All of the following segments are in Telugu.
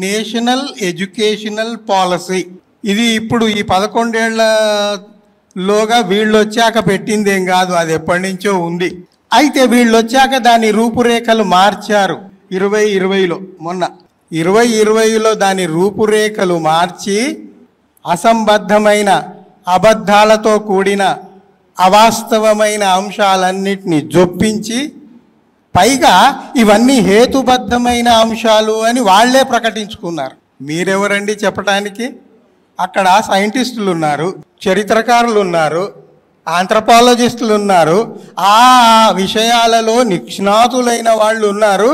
National educational policy. ఇది ఇప్పుడు ఈ 11 ఏళ్లలోగా వీళ్ళు వచ్చాక పెట్టిందేం కాదు, అది ఎప్పటి నుంచో ఉంది. అయితే వీళ్ళు వచ్చాక దాని రూపురేఖలు మార్చారు 2020లో. మొన్న 2020లో దాని రూపురేఖలు మార్చి అసంబద్ధమైన, అబద్ధాలతో కూడిన, అవాస్తవమైన అంశాలన్నిటినీ జొప్పించి, పైగా ఇవన్నీ హేతుబద్ధమైన అంశాలు అని వాళ్లే ప్రకటించుకున్నారు. మీరెవరండి చెప్పడానికి? అక్కడ సైంటిస్టులు ఉన్నారు, చరిత్రకారులు ఉన్నారు, ఆంథ్రపాలజిస్టులు ఉన్నారు, ఆ విషయాలలో నిష్ణాతులైన వాళ్ళు ఉన్నారు.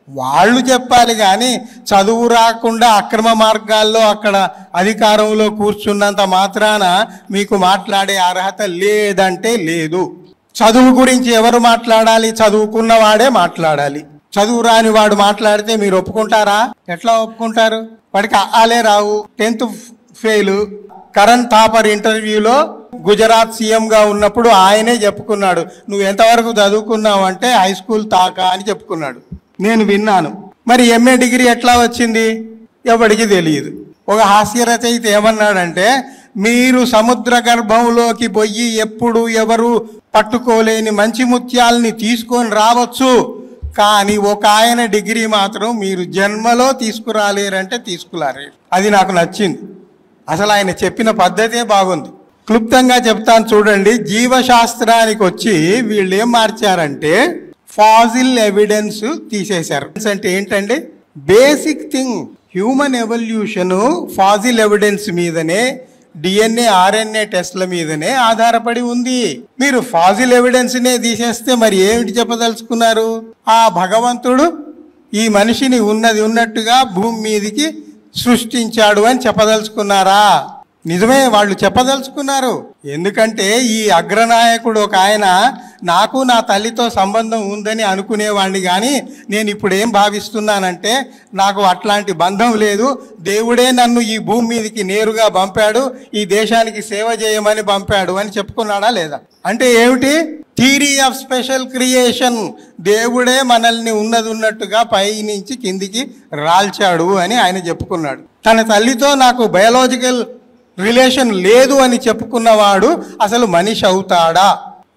వాళ్ళు చెప్పాలి కానీ చదువు రాకుండా అక్రమ మార్గాల్లో అక్కడ అధికారంలో కూర్చున్నంత మాత్రాన మీకు మాట్లాడే అర్హత లేదంటే లేదు. చదువు గురించి ఎవరు మాట్లాడాలి? చదువుకున్నవాడే మాట్లాడాలి. చదువు రాని వాడు మాట్లాడితే మీరు ఒప్పుకుంటారా? ఎట్లా ఒప్పుకుంటారు? వాడికి ఆలే రావు, 10th ఫెయిల్. కరణ్ థాపర్ ఇంటర్వ్యూలో గుజరాత్ సీఎంగా ఉన్నప్పుడు ఆయనే చెప్పుకున్నాడు, నువ్వు ఎంతవరకు చదువుకున్నావు అంటే హై స్కూల్ తాకా అని చెప్పుకున్నాడు. నేను విన్నాను. మరి MA డిగ్రీ ఎట్లా వచ్చింది? ఎవరికి తెలియదు. ఒక హాస్య రచయిత ఏమన్నాడంటే, మీరు సముద్ర గర్భంలోకి పోయి ఎప్పుడు ఎవరు పట్టుకోలేని మంచి ముత్యాలని తీసుకొని రావచ్చు, కానీ ఒక ఆయన డిగ్రీ మాత్రం మీరు జన్మలో తీసుకురాలేరంటే తీసుకురాలేరు. అది నాకు నచ్చింది. అసలు ఆయన చెప్పిన పద్ధతే బాగుంది. క్లుప్తంగా చెప్తాను చూడండి. జీవశాస్త్రానికి వచ్చి వీళ్ళు ఏం మార్చారంటే ఫాజిల్ ఎవిడెన్స్ తీసేశారు. అంటే ఏంటండి? Basic thing, human evolution fossil evidence మీదనే, DNA RNA టెస్ట్ల మీదనే ఆధారపడి ఉంది. మీరు ఫాజిల్ ఎవిడెన్స్నే తీసేస్తే మరి ఏమిటి చెప్పదలుచుకున్నారు? ఆ భగవంతుడు ఈ మనిషిని ఉన్నది ఉన్నట్టుగా భూమి మీదికి సృష్టించాడు అని చెప్పదలుచుకున్నారా? నిజమే, వాళ్ళు చెప్పదలుచుకున్నారు. ఎందుకంటే ఈ అగ్రనాయకుడు ఒక ఆయన నాకు నా తల్లితో సంబంధం ఉందని అనుకునేవాడిని, కానీ నేను ఇప్పుడు ఏం భావిస్తున్నానంటే నాకు అట్లాంటి బంధం లేదు, దేవుడే నన్ను ఈ భూమి మీదకి నేరుగా పంపాడు, ఈ దేశానికి సేవ చేయమని పంపాడు అని చెప్పుకున్నాడా లేదా? అంటే ఏమిటి? Theory of special creation. దేవుడే మనల్ని ఉన్నది ఉన్నట్టుగా పై నుంచి కిందికి రాల్చాడు అని ఆయన చెప్పుకున్నాడు. తన తల్లితో నాకు బయాలజికల్ రిలేషన్ లేదు అని చెప్పుకున్నవాడు అసలు మనిషి అవుతాడా?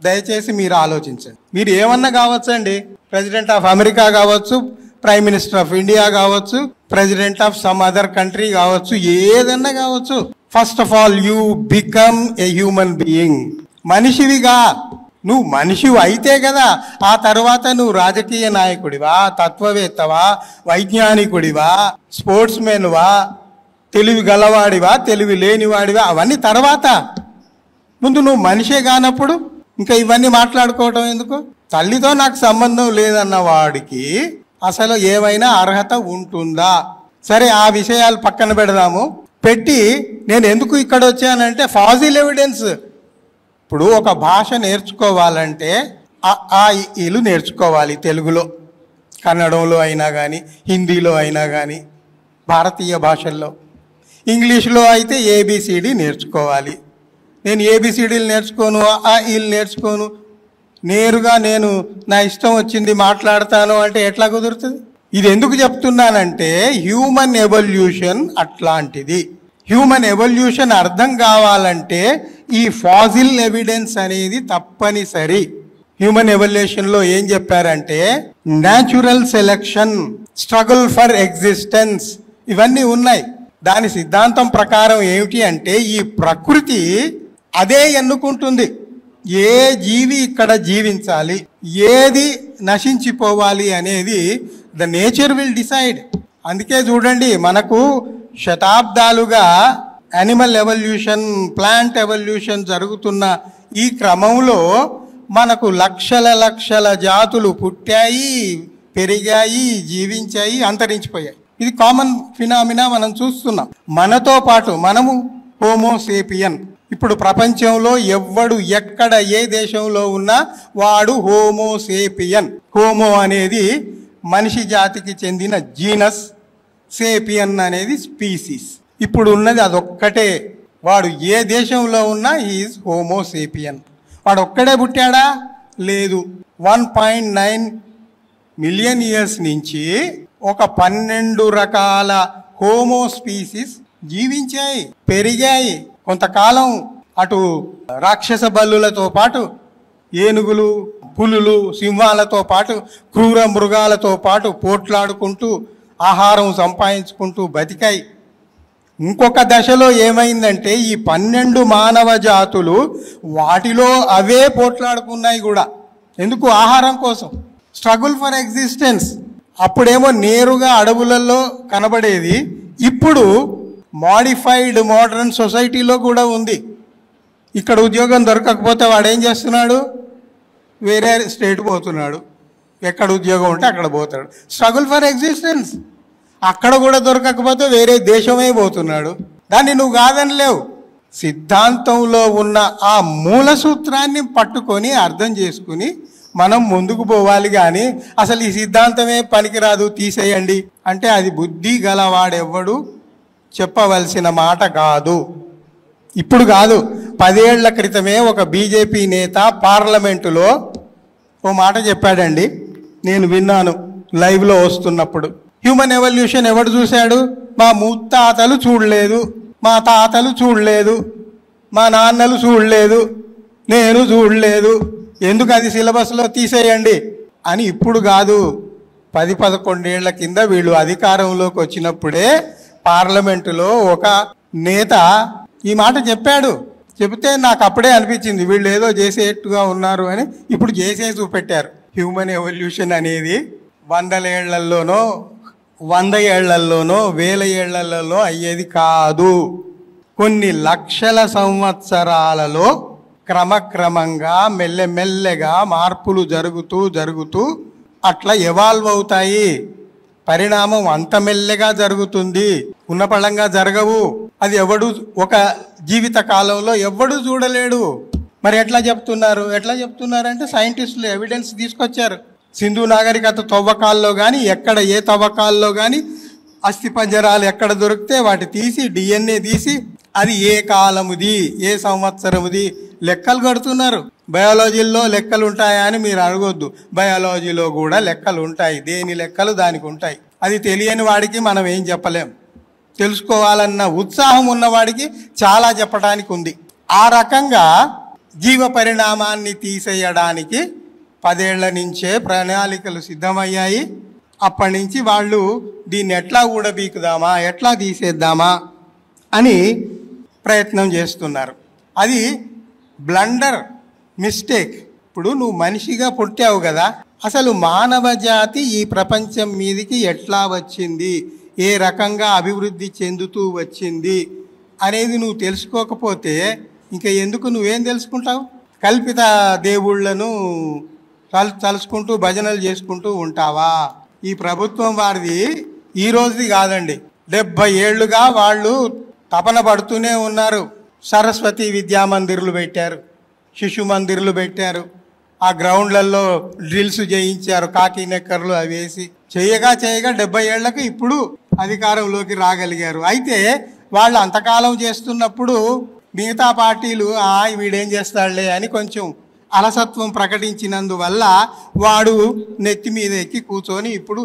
దయచేసి మీరు ఆలోచించండి. మీరు ఏమన్నా కావచ్చండి, ప్రెసిడెంట్ ఆఫ్ అమెరికా కావచ్చు, ప్రైమ్ మినిస్టర్ ఆఫ్ ఇండియా కావచ్చు, president of some other country కావచ్చు, ఏదన్నా కావచ్చు. First of all you become a human being. మనిషివిగా నువ్వు మనిషివి అయితే కదా ఆ తర్వాత నువ్వు రాజకీయ నాయకుడివా, తత్వవేత్తవా, వైజ్ఞానికుడివా, స్పోర్ట్స్ మెన్వా, తెలివి గలవాడివా, తెలివి లేనివాడివా, అవన్నీ తర్వాత. ముందు నువ్వు మనిషే కానప్పుడు ఇంకా ఇవన్నీ మాట్లాడుకోవటం ఎందుకు? తల్లితో నాకు సంబంధం లేదన్న వాడికి అసలు ఏమైనా అర్హత ఉంటుందా? సరే, ఆ విషయాలు పక్కన పెడదాము. పెట్టి నేను ఎందుకు ఇక్కడ వచ్చానంటే ఫాజిల్ ఎవిడెన్స్. ఇప్పుడు ఒక భాష నేర్చుకోవాలంటే ఆ ఇలు నేర్చుకోవాలి. తెలుగులో, కన్నడంలో అయినా కానీ, హిందీలో అయినా కానీ, భారతీయ భాషల్లో. ఇంగ్లీష్లో అయితే ABCD నేర్చుకోవాలి. నేను ABCDలు నేర్చుకోను, ఆ ఇలు నేర్చుకోను, నేరుగా నేను నా ఇష్టం వచ్చింది మాట్లాడతాను అంటే ఎట్లా కుదురుతుంది? ఇది ఎందుకు చెప్తున్నానంటే హ్యూమన్ ఎవల్యూషన్ అట్లాంటిది. హ్యూమన్ ఎవల్యూషన్ అర్థం కావాలంటే ఈ ఫాజిల్ ఎవిడెన్స్ అనేది తప్పనిసరి. హ్యూమన్ ఎవల్యూషన్లో ఏం చెప్పారంటే natural selection, struggle for existence, ఇవన్నీ ఉన్నాయి. దాని సిద్ధాంతం ప్రకారం ఏమిటి అంటే ఈ ప్రకృతి అదే ఎన్నుకుంటుంది ఏ జీవి ఇక్కడ జీవించాలి, ఏది నశించిపోవాలి అనేది ద నేచర్ విల్ డిసైడ్. అందుకే చూడండి, మనకు శతాబ్దాలుగా యానిమల్ ఎవల్యూషన్, ప్లాంట్ ఎవల్యూషన్ జరుగుతున్న ఈ క్రమంలో మనకు లక్షల జాతులు పుట్టాయి, పెరిగాయి, జీవించాయి, అంతరించిపోయాయి. ఇది కామన్ ఫినామినా మనం చూస్తున్నాం. మనతో పాటు మనము హోమోసేపియన్. ఇప్పుడు ప్రపంచంలో ఎవ్వడు ఎక్కడ ఏ దేశంలో ఉన్నా వాడు హోమోసేపియన్. హోమో అనేది మనిషి జాతికి చెందిన జీనస్, సేపియన్ అనేది స్పీసీస్. ఇప్పుడు ఉన్నది అదొక్కటే. వాడు ఏ దేశంలో ఉన్నా ఈజ్ హోమోసేపియన్. వాడు ఒక్కడే పుట్టాడా? లేదు. 1.9 మిలియన్ ఇయర్స్ నుంచి ఒక 12 రకాల హోమో స్పీసీస్ జీవించాయి, పెరిగాయి. కొంతకాలం అటు రాక్షస బల్లులతో పాటు ఏనుగులు, పులులు, సింహాలతో పాటు క్రూర మృగాలతో పాటు పోట్లాడుకుంటూ ఆహారం సంపాదించుకుంటూ బతికాయి. ఇంకొక దశలో ఏమైందంటే ఈ 12 మానవ జాతులు వాటిలో అవే పోట్లాడుకున్నాయి కూడా. ఎందుకు? ఆహారం కోసం. Struggle for existence. అప్పుడేమో నేరుగా అడవులలో కనబడేది, ఇప్పుడు మాడిఫైడ్ మోడర్న్ సొసైటీలో కూడా ఉంది. ఇక్కడ ఉద్యోగం దొరకకపోతే వాడు ఏం చేస్తున్నాడు? వేరే స్టేట్ పోతున్నాడు. ఎక్కడ ఉద్యోగం ఉంటే అక్కడ పోతాడు. Struggle for existence. అక్కడ కూడా దొరకకపోతే వేరే దేశమే పోతున్నాడు. దాన్ని నువ్వు కాదనిలేవు. సిద్ధాంతంలో ఉన్న ఆ మూల సూత్రాన్ని పట్టుకొని అర్థం చేసుకుని మనం ముందుకు పోవాలి. కానీ అసలు ఈ సిద్ధాంతమే పనికిరాదు, తీసేయండి అంటే అది బుద్ధి గలవాడెవ్వడు చెప్పవలసిన మాట కాదు. ఇప్పుడు కాదు, 10 ఏళ్ల క్రితమే ఒక బీజేపీ నేత పార్లమెంటులో ఓ మాట చెప్పాడండి. నేను విన్నాను లైవ్లో వస్తున్నప్పుడు. హ్యూమన్ ఎవల్యూషన్ ఎవడు చూశాడు? మా ముత్తాతలు చూడలేదు, మా తాతలు చూడలేదు, మా నాన్నలు చూడలేదు, నేను చూడలేదు, ఎందుకు అది సిలబస్లో తీసేయండి అని. ఇప్పుడు కాదు, 10-11 ఏళ్ల కింద వీళ్ళు అధికారంలోకి వచ్చినప్పుడే పార్లమెంటులో ఒక నేత ఈ మాట చెప్పాడు. చెబితే నాకు అప్పుడే అనిపించింది వీళ్ళు ఏదో చేసేట్టుగా ఉన్నారు అని. ఇప్పుడు చేసే చూపెట్టారు. హ్యూమన్ ఎవల్యూషన్ అనేది 100 ఏళ్లలోనో 100 ఏళ్లలోనో 1000 ఏళ్లలోనో అయ్యేది కాదు. కొన్ని లక్షల సంవత్సరాలలో క్రమక్రమంగా మెల్లమెల్లగా మార్పులు జరుగుతూ అట్లా ఎవాల్వ్ అవుతాయి. పరిణామం అంత మెల్లగా జరుగుతుంది, ఉన్నపళంగా జరగవు. అది ఎవడు ఒక జీవిత కాలంలో ఎవడు చూడలేడు. మరి ఎట్లా చెప్తున్నారంటే సైంటిస్టులు ఎవిడెన్స్ తీసుకొచ్చారు. సింధు నాగరికత తవ్వకాల్లో కానీ ఎక్కడ ఏ తవ్వకాల్లో కానీ అస్థిపంజరాలు ఎక్కడ దొరికితే వాటి తీసి డిఎన్ఏ తీసి అది ఏ కాలముది, ఏ సంవత్సరముది లెక్కలు కడుతున్నారు. బయాలజీలో లెక్కలు ఉంటాయా అని మీరు అడగొద్దు. బయాలజీలో కూడా లెక్కలు ఉంటాయి. దేని లెక్కలు దానికి ఉంటాయి. అది తెలియని వాడికి మనం ఏం చెప్పలేం. తెలుసుకోవాలన్న ఉత్సాహం ఉన్నవాడికి చాలా చెప్పడానికి ఉంది. ఆ రకంగా జీవ పరిణామాన్ని తీసేయడానికి 10 ఏళ్ల నుంచే ప్రణాళికలు సిద్ధమయ్యాయి. అప్పటి నుంచి వాళ్ళు దీన్ని ఎట్లా ఊడబీకుదామా, ఎట్లా తీసేద్దామా అని ప్రయత్నం చేస్తున్నారు. అది బ్లండర్, మిస్టేక్. ఇప్పుడు నువ్వు మనిషిగా పుట్టావు కదా, అసలు మానవ జాతి ఈ ప్రపంచం మీదికి ఎట్లా వచ్చింది, ఏ రకంగా అభివృద్ధి చెందుతూ వచ్చింది అనేది నువ్వు తెలుసుకోకపోతే ఇంకా ఎందుకు నువ్వేం తెలుసుకుంటావు? కల్పిత దేవుళ్లను తలుచుకుంటూ భజనలు చేసుకుంటూ ఉంటావా? ఈ ప్రభుత్వం వారిది ఈ రోజుది కాదండి, 70 ఏళ్లుగా వాళ్ళు తపన పడుతూనే ఉన్నారు. సరస్వతి విద్యా మందిర్లు పెట్టారు, శిశు మందిర్లు పెట్టారు, ఆ గ్రౌండ్లలో డ్రిల్స్ చేయించారు, కాకి నెక్కర్లు అవి వేసి చేయగా 70 ఏళ్లకు ఇప్పుడు అధికారంలోకి రాగలిగారు. అయితే వాళ్ళు అంతకాలం చేస్తున్నప్పుడు మిగతా పార్టీలు వీడేం చేస్తాడులే అని కొంచెం అలసత్వం ప్రకటించినందువల్ల వాడు నెత్తి మీద ఎక్కి కూర్చొని ఇప్పుడు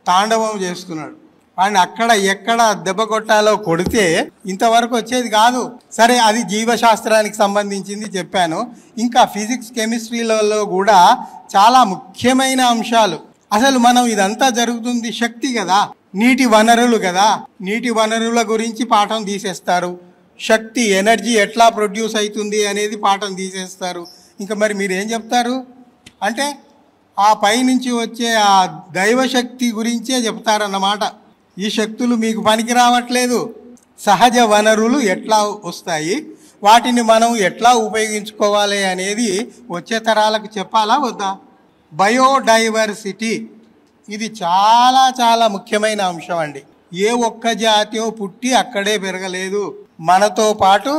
తాండవం చేస్తున్నాడు. వాడిని అక్కడ ఎక్కడ దెబ్బ కొట్టాలో కొడితే ఇంతవరకు వచ్చేది కాదు. సరే, అది జీవశాస్త్రానికి సంబంధించింది చెప్పాను. ఇంకా ఫిజిక్స్, కెమిస్ట్రీలలో కూడా చాలా ముఖ్యమైన అంశాలు. అసలు మనం ఇదంతా జరుగుతుంది శక్తి కదా, నీటి వనరులు కదా. నీటి వనరుల గురించి పాఠం తీసేస్తారు. శక్తి, ఎనర్జీ ఎట్లా ప్రొడ్యూస్ అవుతుంది అనేది పాఠం తీసేస్తారు. ఇంకా మరి మీరు ఏం చెప్తారు అంటే ఆ పైనుంచి వచ్చే ఆ దైవశక్తి గురించే చెప్తారన్నమాట. ఈ శక్తులు మీకు పనికి రావట్లేదు. సహజ వనరులు ఎట్లా వస్తాయి, వాటిని మనం ఎట్లా ఉపయోగించుకోవాలి అనేది వచ్చే తరాలకు చెప్పాలా వద్దా? బయోడైవర్సిటీ ఇది చాలా చాలా ముఖ్యమైన అంశం అండి. ఏ ఒక్క జాతియో పుట్టి అక్కడే పెరగలేదు. మనతో పాటు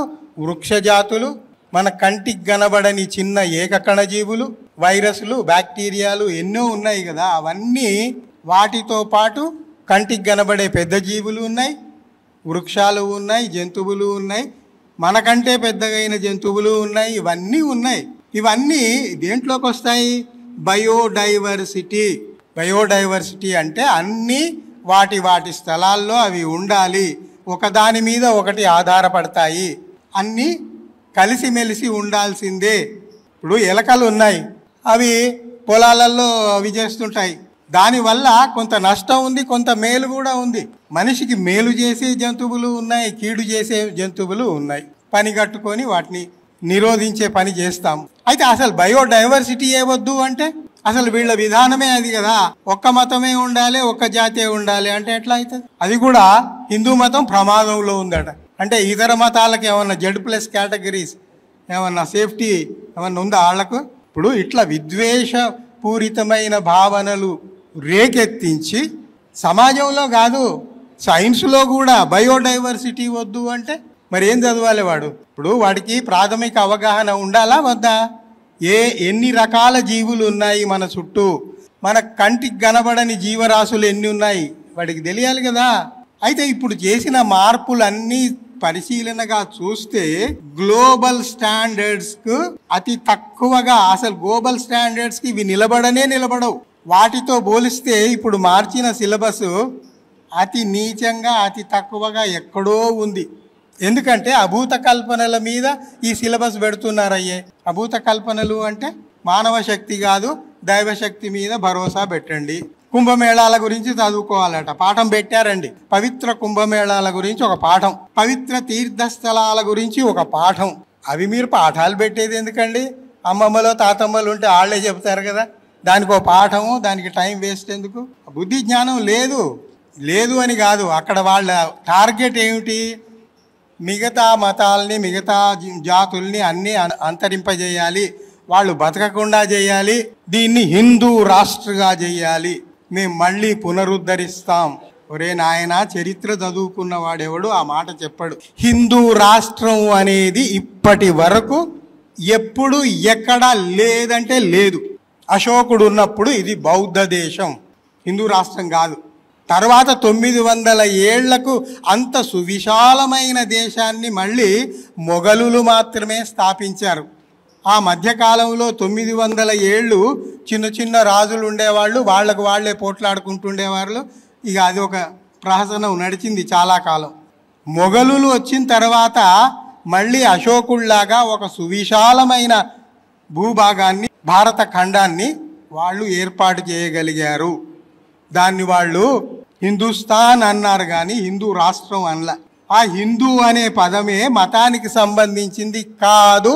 వృక్ష జాతులు, మన కంటికి కనబడని చిన్న ఏకకణ జీవులు, వైరస్లు, బ్యాక్టీరియాలు ఎన్నో ఉన్నాయి కదా. అవన్నీ వాటితో పాటు కంటికి కనబడే పెద్ద జీవులు ఉన్నాయి, వృక్షాలు ఉన్నాయి, జంతువులు ఉన్నాయి, మనకంటే పెద్దగైన జంతువులు ఉన్నాయి, ఇవన్నీ ఉన్నాయి. ఇవన్నీ దేంట్లోకి వస్తాయి? బయోడైవర్సిటీ. బయోడైవర్సిటీ అంటే అన్నీ వాటి వాటి స్థలాల్లో అవి ఉండాలి, ఒకదాని మీద ఒకటి ఆధారపడతాయి, అన్నీ కలిసిమెలిసి ఉండాల్సిందే. ఇప్పుడు ఎలకలు ఉన్నాయి, అవి పొలాలలో అవి చేస్తుంటాయి, దానివల్ల కొంత నష్టం ఉంది, కొంత మేలు కూడా ఉంది. మనిషికి మేలు చేసే జంతువులు ఉన్నాయి, కీడు చేసే జంతువులు ఉన్నాయి. పని కట్టుకొని వాటిని నిరోధించే పని చేస్తాం. అయితే అసలు బయోడైవర్సిటీ వద్దు అంటే అసలు వీళ్ళ విధానమే అది కదా, ఒక్క మతమే ఉండాలి, ఒక్క జాతే ఉండాలి అంటే ఎట్లా అవుతుంది? అది కూడా హిందూ మతం ప్రమాదంలో ఉందట. అంటే ఇతర మతాలకు ఏమన్నా Z+ కేటగిరీస్ ఏమన్నా సేఫ్టీ ఏమన్నా ఉందా వాళ్లకు? ఇప్పుడు ఇట్లా విద్వేషపూరితమైన భావనలు రేకెత్తించి సమాజంలో కాదు, సైన్స్లో కూడా బయోడైవర్సిటీ వద్దు అంటే మరి ఏం చదవాలి వాడు? ఇప్పుడు వాడికి ప్రాథమిక అవగాహన ఉండాలా వద్దా? ఎన్ని రకాల జీవులు ఉన్నాయి మన చుట్టూ, మన కంటికి కనబడని జీవరాశులు ఎన్ని ఉన్నాయి వాడికి తెలియాలి కదా. అయితే ఇప్పుడు చేసిన మార్పులన్నీ పరిశీలనగా చూస్తే గ్లోబల్ స్టాండర్డ్స్కు అతి తక్కువగా, అసలు గ్లోబల్ స్టాండర్డ్స్కి ఇవి నిలబడవు. వాటితో పోలిస్తే ఇప్పుడు మార్చిన సిలబస్ అతి నీచంగా, అతి తక్కువగా ఎక్కడో ఉంది. ఎందుకంటే అభూత కల్పనల మీద ఈ సిలబస్ పెడుతున్నారయ్యే. అభూత కల్పనలు అంటే మానవ శక్తి కాదు, దైవశక్తి మీద భరోసా పెట్టండి. కుంభమేళాల గురించి చదువుకోవాలట, పాఠం పెట్టారండి. పవిత్ర కుంభమేళాల గురించి ఒక పాఠం, పవిత్ర తీర్థస్థలాల గురించి ఒక పాఠం. అవి మీరు పాఠాలు పెట్టేది ఎందుకండి? అమ్మమ్మలో తాతమ్మలు ఉంటే వాళ్ళే చెప్తారు కదా, దానికి ఒక పాఠము, దానికి టైం వేస్ట్ ఎందుకు? బుద్ధి జ్ఞానం లేదు అని కాదు, అక్కడ వాళ్ళ టార్గెట్ ఏమిటి? మిగతా మతాలని, మిగతా జాతుల్ని అన్నీ అంతరింపజేయాలి, వాళ్ళు బతకకుండా చేయాలి, దీన్ని హిందూ రాష్ట్రగా చేయాలి, మేము మళ్ళీ పునరుద్ధరిస్తాం. ఒరే నాయన, చరిత్ర చదువుకున్న వాడెవడు ఆ మాట చెప్పాడు? హిందూ రాష్ట్రం అనేది ఇప్పటి వరకు ఎప్పుడు ఎక్కడా లేదంటే లేదు. అశోకుడు ఉన్నప్పుడు ఇది బౌద్ధ దేశం, హిందూ రాష్ట్రం కాదు. తర్వాత 900 ఏళ్లకు అంత సువిశాలమైన దేశాన్ని మళ్ళీ మొఘలులు మాత్రమే స్థాపించారు. ఆ మధ్యకాలంలో 900 ఏళ్ళు చిన్న చిన్న రాజులు ఉండేవాళ్ళు, వాళ్ళకు వాళ్ళే పోట్లాడుకుంటుండేవాళ్ళు. ఇక అది ఒక ప్రహసనం నడిచింది చాలా కాలం. మొఘలులు వచ్చిన తర్వాత మళ్ళీ అశోకుళ్లాగా ఒక సువిశాలమైన భూభాగాన్ని, భారత ఖండాన్ని వాళ్ళు ఏర్పాటు చేయగలిగారు. దాన్ని వాళ్ళు హిందుస్థాన్ అన్నారు కానీ హిందూ రాష్ట్రం అనలా. ఆ హిందూ అనే పదమే మతానికి సంబంధించింది కాదు.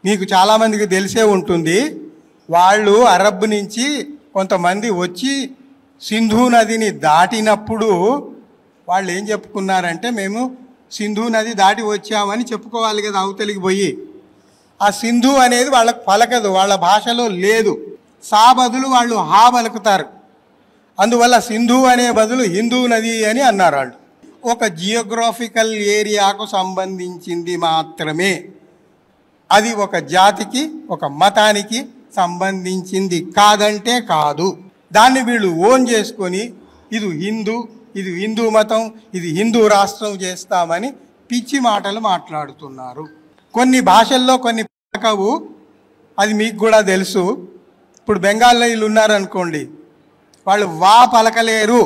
మీకు చాలామందికి తెలిసే ఉంటుంది, వాళ్ళు అరబ్ నుంచి కొంతమంది వచ్చి సింధు నదిని దాటినప్పుడు వాళ్ళు ఏం చెప్పుకున్నారంటే, మేము సింధు నది దాటి వచ్చామని చెప్పుకోవాలి కదా అవతలికి పోయి. ఆ సింధు అనేది వాళ్ళకు పలకదు, వాళ్ళ భాషలో లేదు. సా బదులు వాళ్ళు హా పలుకుతారు. అందువల్ల సింధు అనే బదులు హిందూ నది అని అన్నారు వాళ్ళు. ఒక జియోగ్రాఫికల్ ఏరియాకు సంబంధించింది మాత్రమే, అది ఒక జాతికి, ఒక మతానికి సంబంధించింది కాదంటే కాదు. దాన్ని వీళ్ళు ఓన్ చేసుకొని ఇది హిందూ మతం, ఇది హిందూ రాష్ట్రం చేస్తామని పిచ్చి మాటలు మాట్లాడుతున్నారు. కొన్ని భాషల్లో కొన్ని పలకవు, అది మీకు కూడా తెలుసు. ఇప్పుడు బెంగాల్లో వీళ్ళు ఉన్నారనుకోండి, వాళ్ళు వా పలకలేరు.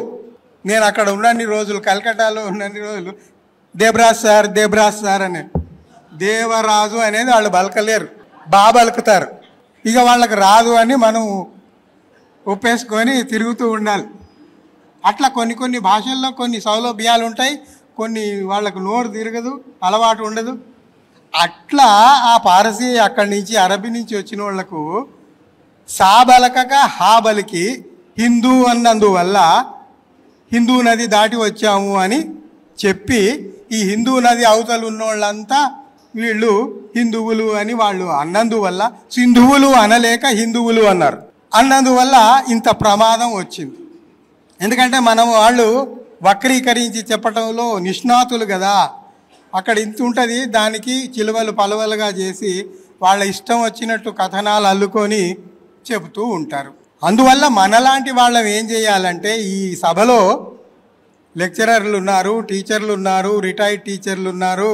నేను అక్కడ ఉన్నన్ని రోజులు, కలకట్టాలో ఉన్నన్ని రోజులు దేబ్రాజ్ సార్ అనే దేవరాజు అనేది వాళ్ళు పలకలేరు, బా పలుకుతారు. ఇక వాళ్ళకి రాదు అని మనం ఒప్పేసుకొని తిరుగుతూ ఉండాలి. అట్లా కొన్ని భాషల్లో కొన్ని సౌలభ్యాలు ఉంటాయి, కొన్ని వాళ్ళకు నోరు తిరగదు, అలవాటు ఉండదు. అట్లా ఆ పారసీ అక్కడి నుంచి అరబీ నుంచి వచ్చిన వాళ్లకు సా బలకక హా బలికి హిందూ అన్నందువల్ల హిందూ నది దాటి వచ్చాము అని చెప్పి, ఈ హిందూ నది అవతలు ఉన్న వాళ్ళంతా వీళ్ళు హిందువులు అని వాళ్ళు అన్నందువల్ల సింధువులు అనలేక హిందువులు అన్నారు. అన్నందువల్ల ఇంత ప్రమాదం వచ్చింది. ఎందుకంటే వాళ్ళు వక్రీకరించి చెప్పటంలో నిష్ణాతులు కదా. అక్కడ ఇంత ఉంటుంది, దానికి చిలువలు పలువలుగా చేసి వాళ్ళ ఇష్టం వచ్చినట్టు కథనాలు అల్లుకొని చెబుతూ ఉంటారు. అందువల్ల మనలాంటి వాళ్ళం ఏం చేయాలంటే, ఈ సభలో లెక్చరర్లు ఉన్నారు, టీచర్లు ఉన్నారు, రిటైర్డ్ టీచర్లు ఉన్నారు,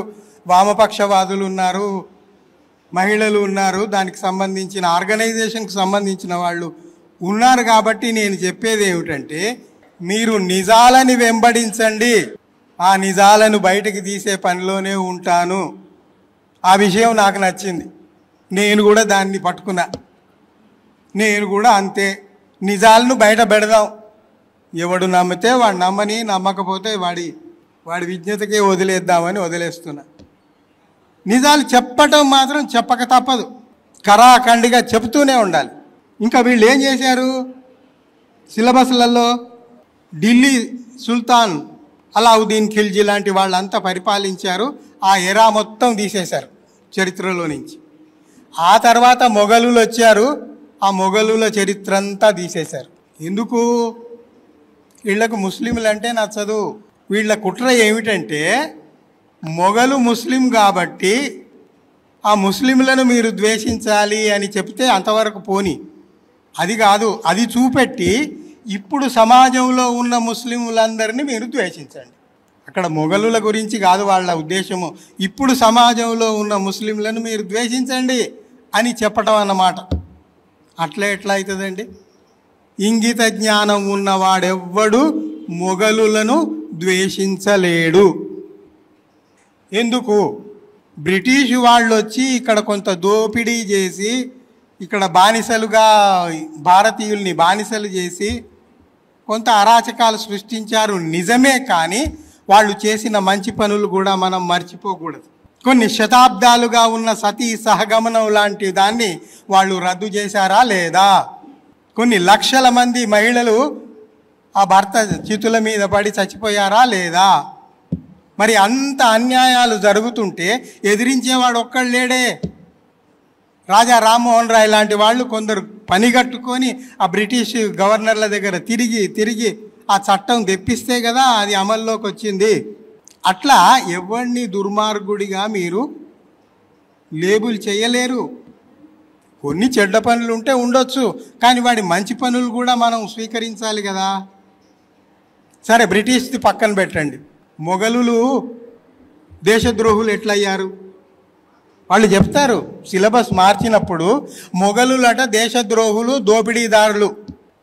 వామపక్షవాదులు ఉన్నారు, మహిళలు ఉన్నారు, దానికి సంబంధించిన ఆర్గనైజేషన్కి సంబంధించిన వాళ్ళు ఉన్నారు కాబట్టి నేను చెప్పేది ఏమిటంటే, మీరు నిజాలని వెంబడించండి, ఆ నిజాలను బయటకు తీసే పనిలోనే ఉంటాను. ఆ విషయం నాకు నచ్చింది, నేను కూడా దాన్ని పట్టుకున్నా. నేను కూడా అంతే, నిజాలను బయట పెడదాం. ఎవడు నమ్మితే వాడు నమ్మని, నమ్మకపోతే వాడి విజ్ఞతకే వదిలేద్దామని వదిలేస్తున్నా. నిజాలు చెప్పటం మాత్రం చెప్పక తప్పదు, కరాఖండిగా చెబుతూనే ఉండాలి. ఇంకా వీళ్ళు ఏం చేశారు, సిలబస్లలో ఢిల్లీ సుల్తాన్ అలావుద్దీన్ ఖిల్జీ లాంటి వాళ్ళంతా పరిపాలించారు. ఆ ఎరా మొత్తం తీసేశారు చరిత్రలో నుంచి. ఆ తర్వాత మొఘలులు వచ్చారు, ఆ మొఘలుల చరిత్ర అంతా తీసేశారు. ఎందుకు? వీళ్ళకు ముస్లింలు అంటే నచ్చదు. వీళ్ళ కుట్ర ఏమిటంటే, మొఘలు ముస్లిం కాబట్టి ఆ ముస్లింలను మీరు ద్వేషించాలి అని చెప్తే అంతవరకు పోని, అది కాదు. అది చూపెట్టి ఇప్పుడు సమాజంలో ఉన్న ముస్లింలందరినీ మీరు ద్వేషించండి. అక్కడ మొఘలుల గురించి కాదు వాళ్ళ ఉద్దేశము, ఇప్పుడు సమాజంలో ఉన్న ముస్లింలను మీరు ద్వేషించండి అని చెప్పటం అన్నమాట. అట్లా ఎట్లా అవుతుందండి? ఇంగిత జ్ఞానం ఉన్నవాడెవ్వడు మొఘలులను ద్వేషించలేడు. ఎందుకు? బ్రిటిష్ వాళ్ళు వచ్చి ఇక్కడ కొంత దోపిడీ చేసి, ఇక్కడ బానిసలుగా భారతీయుల్ని బానిసలు చేసి కొంత అరాచకాలు సృష్టించారు నిజమే, కానీ వాళ్ళు చేసిన మంచి పనులు కూడా మనం మర్చిపోకూడదు. కొన్ని శతాబ్దాలుగా ఉన్న సతీ సహగమనం లాంటి దాన్ని వాళ్ళు రద్దు చేశారా లేదా? కొన్ని లక్షల మంది మహిళలు ఆ భర్త చితుల మీద పడి చచ్చిపోయారా లేదా? మరి అంత అన్యాయాలు జరుగుతుంటే ఎదిరించేవాడు ఒక్కడు లేడే. రాజా రామ్మోహన్ రాయ్ లాంటి వాళ్ళు కొందరు పనిగట్టుకొని ఆ బ్రిటిష్ గవర్నర్ల దగ్గర తిరిగి ఆ చట్టం తెప్పిస్తే కదా అది అమల్లోకి వచ్చింది. అట్లా ఎవరిని దుర్మార్గుడిగా మీరు లేబుల్ చేయలేరు. కొన్ని చెడ్డ పనులు ఉంటే ఉండొచ్చు, కానీ వాడి మంచి పనులు కూడా మనం స్వీకరించాలి కదా. సరే, బ్రిటిష్ది పక్కన పెట్టండి. మొఘలులు దేశద్రోహులు ఎట్లయ్యారు? వాళ్ళు చెప్తారు సిలబస్ మార్చినప్పుడు, మొఘలులట దేశద్రోహులు, దోపిడీదారులు,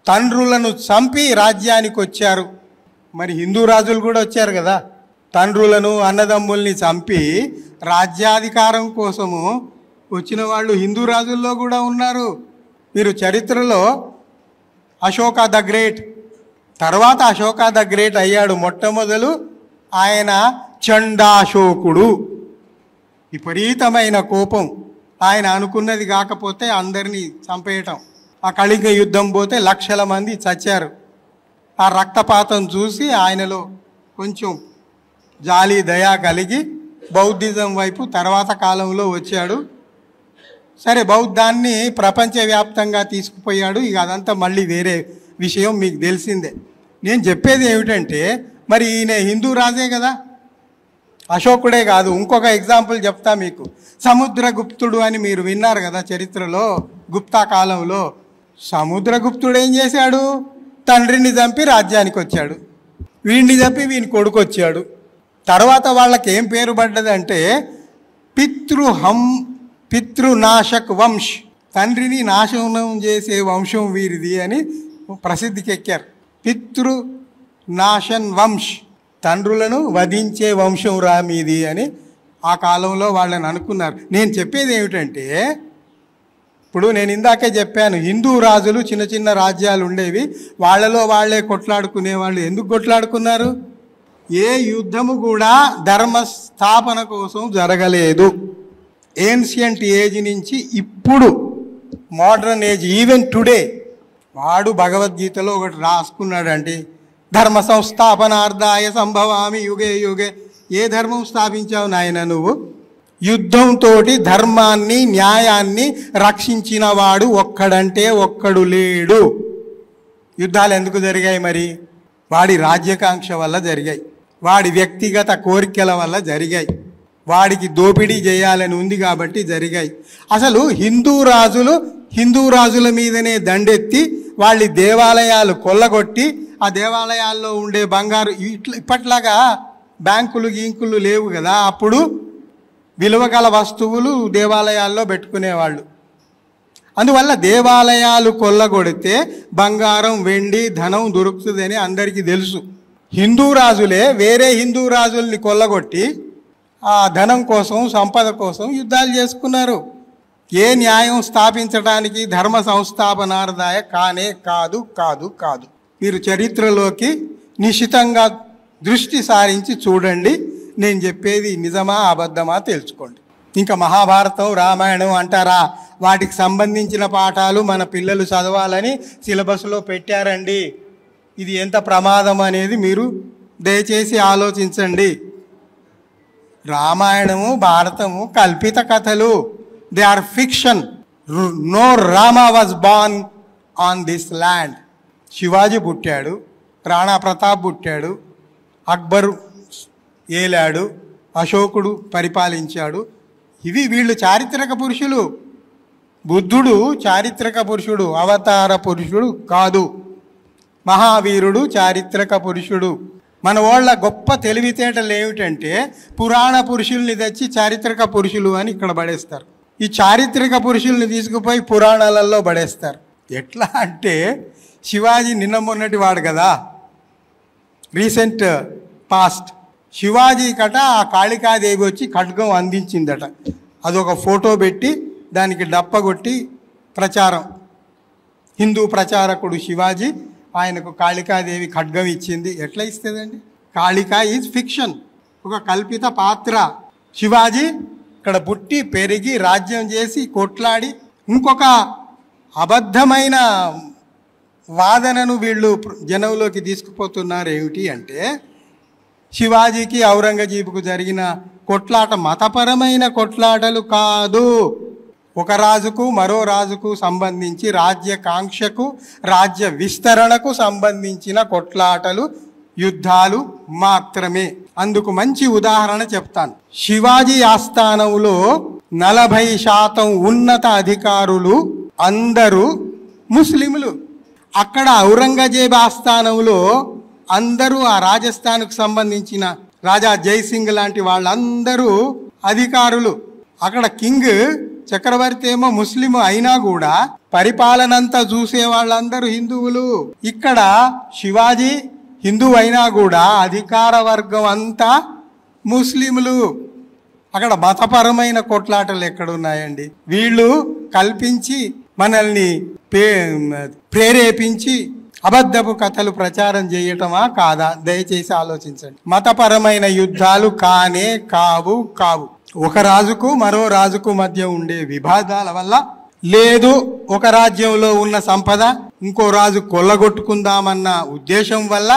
తండ్రులను చంపి రాజ్యానికి వచ్చారు. మరి హిందూ రాజులు కూడా వచ్చారు కదా, తండ్రులను అన్నదమ్ముల్ని చంపి రాజ్యాధికారం కోసము వచ్చిన వాళ్ళు హిందూ రాజుల్లో కూడా ఉన్నారు. మీరు చరిత్రలో అశోక ద గ్రేట్, తర్వాత అశోక ద గ్రేట్ అయ్యాడు. మొట్టమొదలు ఆయన చండాశోకుడు, విపరీతమైన కోపం, ఆయన అనుకున్నది కాకపోతే అందరినీ చంపేయటం. ఆ కళింగ యుద్ధం పోతే లక్షల మంది చచ్చారు. ఆ రక్తపాతం చూసి ఆయనలో కొంచెం జాలి దయా కలిగి బౌద్ధిజం వైపు తర్వాత కాలంలో వచ్చాడు. సరే, బౌద్ధాన్ని ప్రపంచవ్యాప్తంగా తీసుకుపోయాడు. ఇక అదంతా మళ్ళీ వేరే విషయం, మీకు తెలిసిందే. నేను చెప్పేది ఏమిటంటే, మరి ఈయన హిందూ రాజే కదా, అశోకుడే కాదు. ఇంకొక ఎగ్జాంపుల్ చెప్తా మీకు. సముద్రగుప్తుడు అని మీరు విన్నారు కదా చరిత్రలో, గుప్తా కాలంలో. సముద్రగుప్తుడు ఏం చేశాడు? తండ్రిని చంపి రాజ్యానికి వచ్చాడు, వీడిని చంపి వీని కొడుకు వచ్చాడు. తర్వాత వాళ్ళకి ఏం పేరు పడ్డదంటే పితృనాశక్ వంశ్, తండ్రిని నాశనం చేసే వంశం వీరిది అని ప్రసిద్ధికి ఎక్కారు. పితృనాశన్ వంశ్, తండ్రులను వధించే వంశం రా మీది అని ఆ కాలంలో వాళ్ళని అనుకున్నారు. నేను చెప్పేది ఏమిటంటే, ఇప్పుడు నేను ఇందాకే చెప్పాను, హిందూ రాజులు చిన్న చిన్న రాజ్యాలు ఉండేవి, వాళ్ళలో వాళ్ళే కొట్లాడుకునేవాళ్ళు. ఎందుకు కొట్లాడుకున్నారు? ఏ యుద్ధము కూడా ధర్మ స్థాపన కోసం జరగలేదు. ఏన్షియంట్ ఏజ్ నుంచి ఇప్పుడు మోడర్న్ ఏజ్, ఈవెన్ టుడే. వాడు భగవద్గీతలో ఒకటి రాసుకున్నాడండి, ధర్మ సంస్థాపనార్థాయ సంభవామి యుగే యుగే. ఏ ధర్మం స్థాపించావు నాయన నువ్వు? యుద్ధంతో ధర్మాన్ని న్యాయాన్ని రక్షించిన వాడు ఒక్కడంటే ఒక్కడు లేడు. యుద్ధాలు ఎందుకు జరిగాయి మరి? వాడి రాజ్యకాంక్ష వల్ల జరిగాయి, వాడి వ్యక్తిగత కోరికల వల్ల జరిగాయి, వాడికి దోపిడీ చేయాలని ఉంది కాబట్టి జరిగాయి. అసలు హిందూ రాజుల మీదనే దండెత్తి వాళ్ళ దేవాలయాలు కొల్లగొట్టి, ఆ దేవాలయాల్లో ఉండే బంగారు, ఇప్పట్లాగా బ్యాంకులు గీంకులు లేవు కదా, అప్పుడు విలువగల వస్తువులు దేవాలయాల్లో పెట్టుకునేవాళ్ళు. అందువల్ల దేవాలయాలు కొల్లగొడితే బంగారం, వెండి, ధనం దొరుకుతుందని అందరికీ తెలుసు. హిందూ రాజులే వేరే హిందూ రాజుల్ని కొల్లగొట్టి ఆ ధనం కోసం, సంపద కోసం యుద్ధాలు చేసుకున్నారు. ఏ న్యాయం స్థాపించడానికి ధర్మ సంస్థాపనార్థాయ కానే కాదు కాదు కాదు. మీరు చరిత్రలోకి నిశితంగా దృష్టి సారించి చూడండి. నేను చెప్పేది నిజమా అబద్ధమా తెలుసుకోండి. ఇంకా మహాభారతం, రామాయణం అంటారా, వాటికి సంబంధించిన పాఠాలు మన పిల్లలు చదవాలని సిలబస్లో పెట్టారండి. ఇది ఎంత ప్రమాదం అనేది మీరు దయచేసి ఆలోచించండి. రామాయణము, భారతము కల్పిత కథలు. They are fiction. No Rama was born on this land. Shivaji పుట్టాడు, రాణా ప్రతాప్ పుట్టాడు, అక్బరు ఏలాడు, అశోకుడు పరిపాలించాడు. ఇవి వీళ్ళు చారిత్రక పురుషులు. బుద్ధుడు చారిత్రక పురుషుడు, అవతార పురుషుడు కాదు. మహావీరుడు చారిత్రక పురుషుడు. మన వాళ్ళ గొప్ప తెలివితేటలు ఏమిటంటే పురాణ పురుషుల్ని తెచ్చి చారిత్రక పురుషులు అని ఇక్కడ పడేస్తారు. ఈ చారిత్రక పురుషుల్ని తీసుకుపోయి పురాణాలలో పడేస్తారు. ఎట్లా అంటే శివాజీ నిన్న మొన్నటి వాడు కదా, రీసెంట్ పాస్ట్. శివాజీ కట ఆ కాళికాదేవి వచ్చి ఖడ్గం అందించిందట. అదొక ఫోటో పెట్టి దానికి డప్పగొట్టి ప్రచారం. హిందూ ప్రచారకుడు శివాజీ, ఆయనకు కాళికాదేవి ఖడ్గం ఇచ్చింది. ఎట్లా ఇస్తుందండి? కాళికా ఈజ్ ఫిక్షన్, ఒక కల్పిత పాత్ర. శివాజీ ఇక్కడ పుట్టి పెరిగి రాజ్యం చేసి కొట్లాడి ఇంకొక అబద్ధమైన వాదనను వీళ్ళు జనంలోకి తీసుకుపోతున్నారు. ఏమిటి అంటే శివాజీకి ఔరంగజేబుకు జరిగిన కొట్లాట మతపరమైన కొట్లాటలు కాదు. ఒక రాజుకు మరో రాజుకు సంబంధించి రాజ్యకాంక్షకు, రాజ్య విస్తరణకు సంబంధించిన కొట్లాటలు, యుద్ధాలు మాత్రమే. అందుకు మంచి ఉదాహరణ చెప్తాను. శివాజీ ఆస్థానంలో 40% ఉన్నత అధికారులు అందరూ ముస్లింలు. అక్కడ ఔరంగజేబు ఆస్థానంలో అందరూ ఆ రాజస్థాన్కు సంబంధించిన రాజా జైసింగ్ లాంటి వాళ్ళందరూ అధికారులు. అక్కడ కింగ్ చక్రవర్తి ఏమో ముస్లిం అయినా కూడా పరిపాలనంతా చూసే వాళ్ళందరూ హిందువులు. ఇక్కడ శివాజీ హిందూ అయినా కూడా అధికార వర్గం అంతా ముస్లింలు. అక్కడ మతపరమైన కొట్లాటలు ఎక్కడున్నాయండి? వీళ్ళు కల్పించి మనల్ని ప్రేరేపించి అబద్ధపు కథలు ప్రచారం చేయటమా కాదా? దయచేసి ఆలోచించండి. మతపరమైన యుద్ధాలు కానే కావు. ఒక రాజుకు మరో రాజుకు మధ్య ఉండే విభేదాల వల్ల, లేదు ఒక రాజ్యంలో ఉన్న సంపద ఇంకో రాజు కొల్లగొట్టుకుందామన్న ఉద్దేశం వల్ల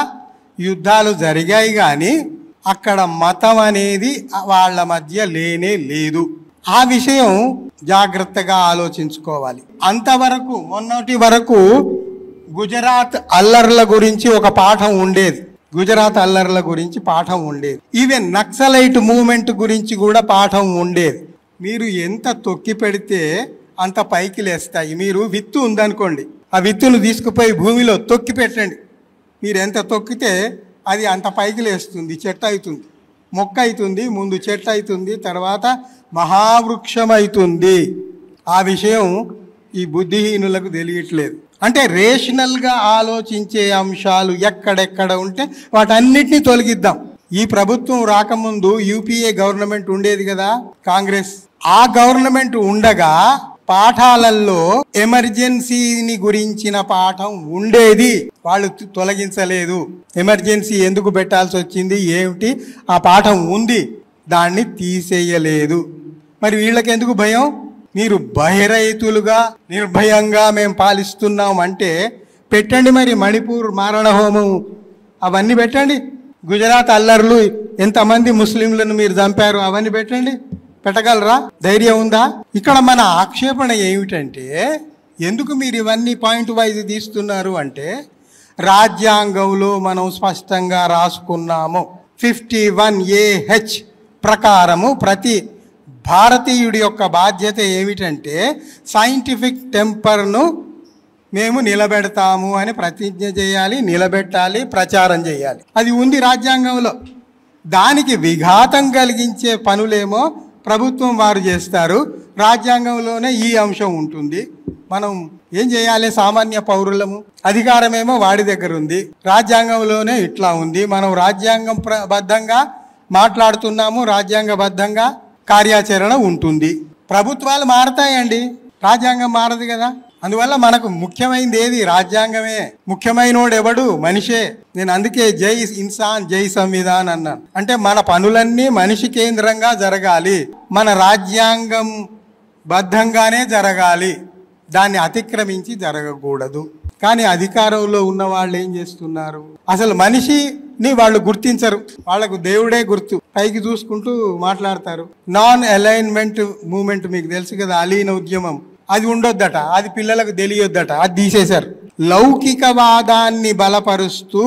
యుద్ధాలు జరిగాయి. కానీ అక్కడ మతం అనేది వాళ్ళ మధ్య లేనే లేదు. ఆ విషయం జాగ్రత్తగా ఆలోచించుకోవాలి. అంతవరకు మొన్నటి వరకు గుజరాత్ అల్లర్ల గురించి ఒక పాఠం ఉండేది. గుజరాత్ అల్లర్ల గురించి పాఠం ఉండేది. ఈవెన్ నక్సలైట్ మూవ్మెంట్ గురించి కూడా పాఠం ఉండేది. మీరు ఎంత తొక్కి పెడితే అంత పైకి లేస్తాయి. మీరు విత్తు ఉందనుకోండి, ఆ విత్తును తీసుకుపోయి భూమిలో తొక్కి పెట్టండి. మీరు ఎంత తొక్కితే అది అంత పైకి లేస్తుంది, చెట్టు అవుతుంది, మొక్క అవుతుంది, ముందు చెట్టు అవుతుంది, తర్వాత మహావృక్షం అవుతుంది. ఆ విషయం ఈ బుద్ధిహీనులకు తెలియట్లేదు. అంటే రేషనల్గా ఆలోచించే అంశాలు ఎక్కడెక్కడ ఉంటే వాటన్నిటినీ తొలగిద్దాం. ఈ ప్రభుత్వం రాకముందు యూపీఏ గవర్నమెంట్ ఉండేది కదా, కాంగ్రెస్. ఆ గవర్నమెంట్ ఉండగా పాఠాలలో ఎమర్జెన్సీని గురించిన పాఠం ఉండేది. వాళ్ళు తొలగించలేదు. ఎమర్జెన్సీ ఎందుకు పెట్టాల్సి వచ్చింది, ఏమిటి, ఆ పాఠం ఉంది, దాన్ని తీసేయలేదు. మరి వీళ్ళకి ఎందుకు భయం? మీరు బహిరైతులుగా నిర్భయంగా మేము పాలిస్తున్నాం అంటే పెట్టండి. మరి మణిపూర్ మారణ హోమం అవన్నీ పెట్టండి. గుజరాత్ అల్లర్లు ఎంతమంది ముస్లింలను మీరు చంపారు అవన్నీ పెట్టండి. పెట్టగలరా? ధైర్యం ఉందా? ఇక్కడ మన ఆక్షేపణ ఏమిటంటే, ఎందుకు మీరు ఇవన్నీ పాయింట్ వైజ్ తీస్తున్నారు అంటే, రాజ్యాంగంలో మనం స్పష్టంగా రాసుకున్నాము 51AH ప్రకారము ప్రతి భారతీయుడి యొక్క బాధ్యత ఏమిటంటే సైంటిఫిక్ టెంపర్ను మేము నిలబెడతాము అని ప్రతిజ్ఞ చేయాలి, నిలబెట్టాలి, ప్రచారం చేయాలి. అది ఉంది రాజ్యాంగంలో. దానికి విఘాతం కలిగించే పనులేమో ప్రభుత్వం వారు చేస్తారు. రాజ్యాంగంలోనే ఈ అంశం ఉంటుంది. మనం ఏం చేయాలి? సామాన్య పౌరులము. అధికారమేమో వాడి దగ్గర ఉంది, రాజ్యాంగంలోనే ఇట్లా ఉంది. మనం రాజ్యాంగం బద్ధంగా మాట్లాడుతున్నాము, రాజ్యాంగబద్ధంగా కార్యాచరణ ఉంటుంది. ప్రభుత్వాలు మారతాయండి, రాజ్యాంగం మారదు కదా. అందువల్ల మనకు ముఖ్యమైనది ఏది? రాజ్యాంగమే. ముఖ్యమైనోడు ఎవడు? మనిషే. నేను అందుకే జై ఇన్సాన్ జై సంవిధాన్ అన్నాను. అంటే మన పనులన్నీ మనిషి కేంద్రంగా జరగాలి, మన రాజ్యాంగం బద్ధంగానే జరగాలి, దాన్ని అతిక్రమించి జరగకూడదు. కానీ అధికారంలో ఉన్న వాళ్ళు ఏం చేస్తున్నారు? అసలు మనిషిని వాళ్ళు గుర్తించరు, వాళ్ళకు దేవుడే గుర్తు. పైకి చూసుకుంటూ మాట్లాడతారు. నాన్ అలైన్మెంట్ మూమెంట్ మీకు తెలుసు కదా, అలీన ఉద్యమం. అది ఉండొద్దట, అది పిల్లలకు తెలియొద్దట, అది తీసేశారు. లౌకికవాదాన్ని బలపరుస్తూ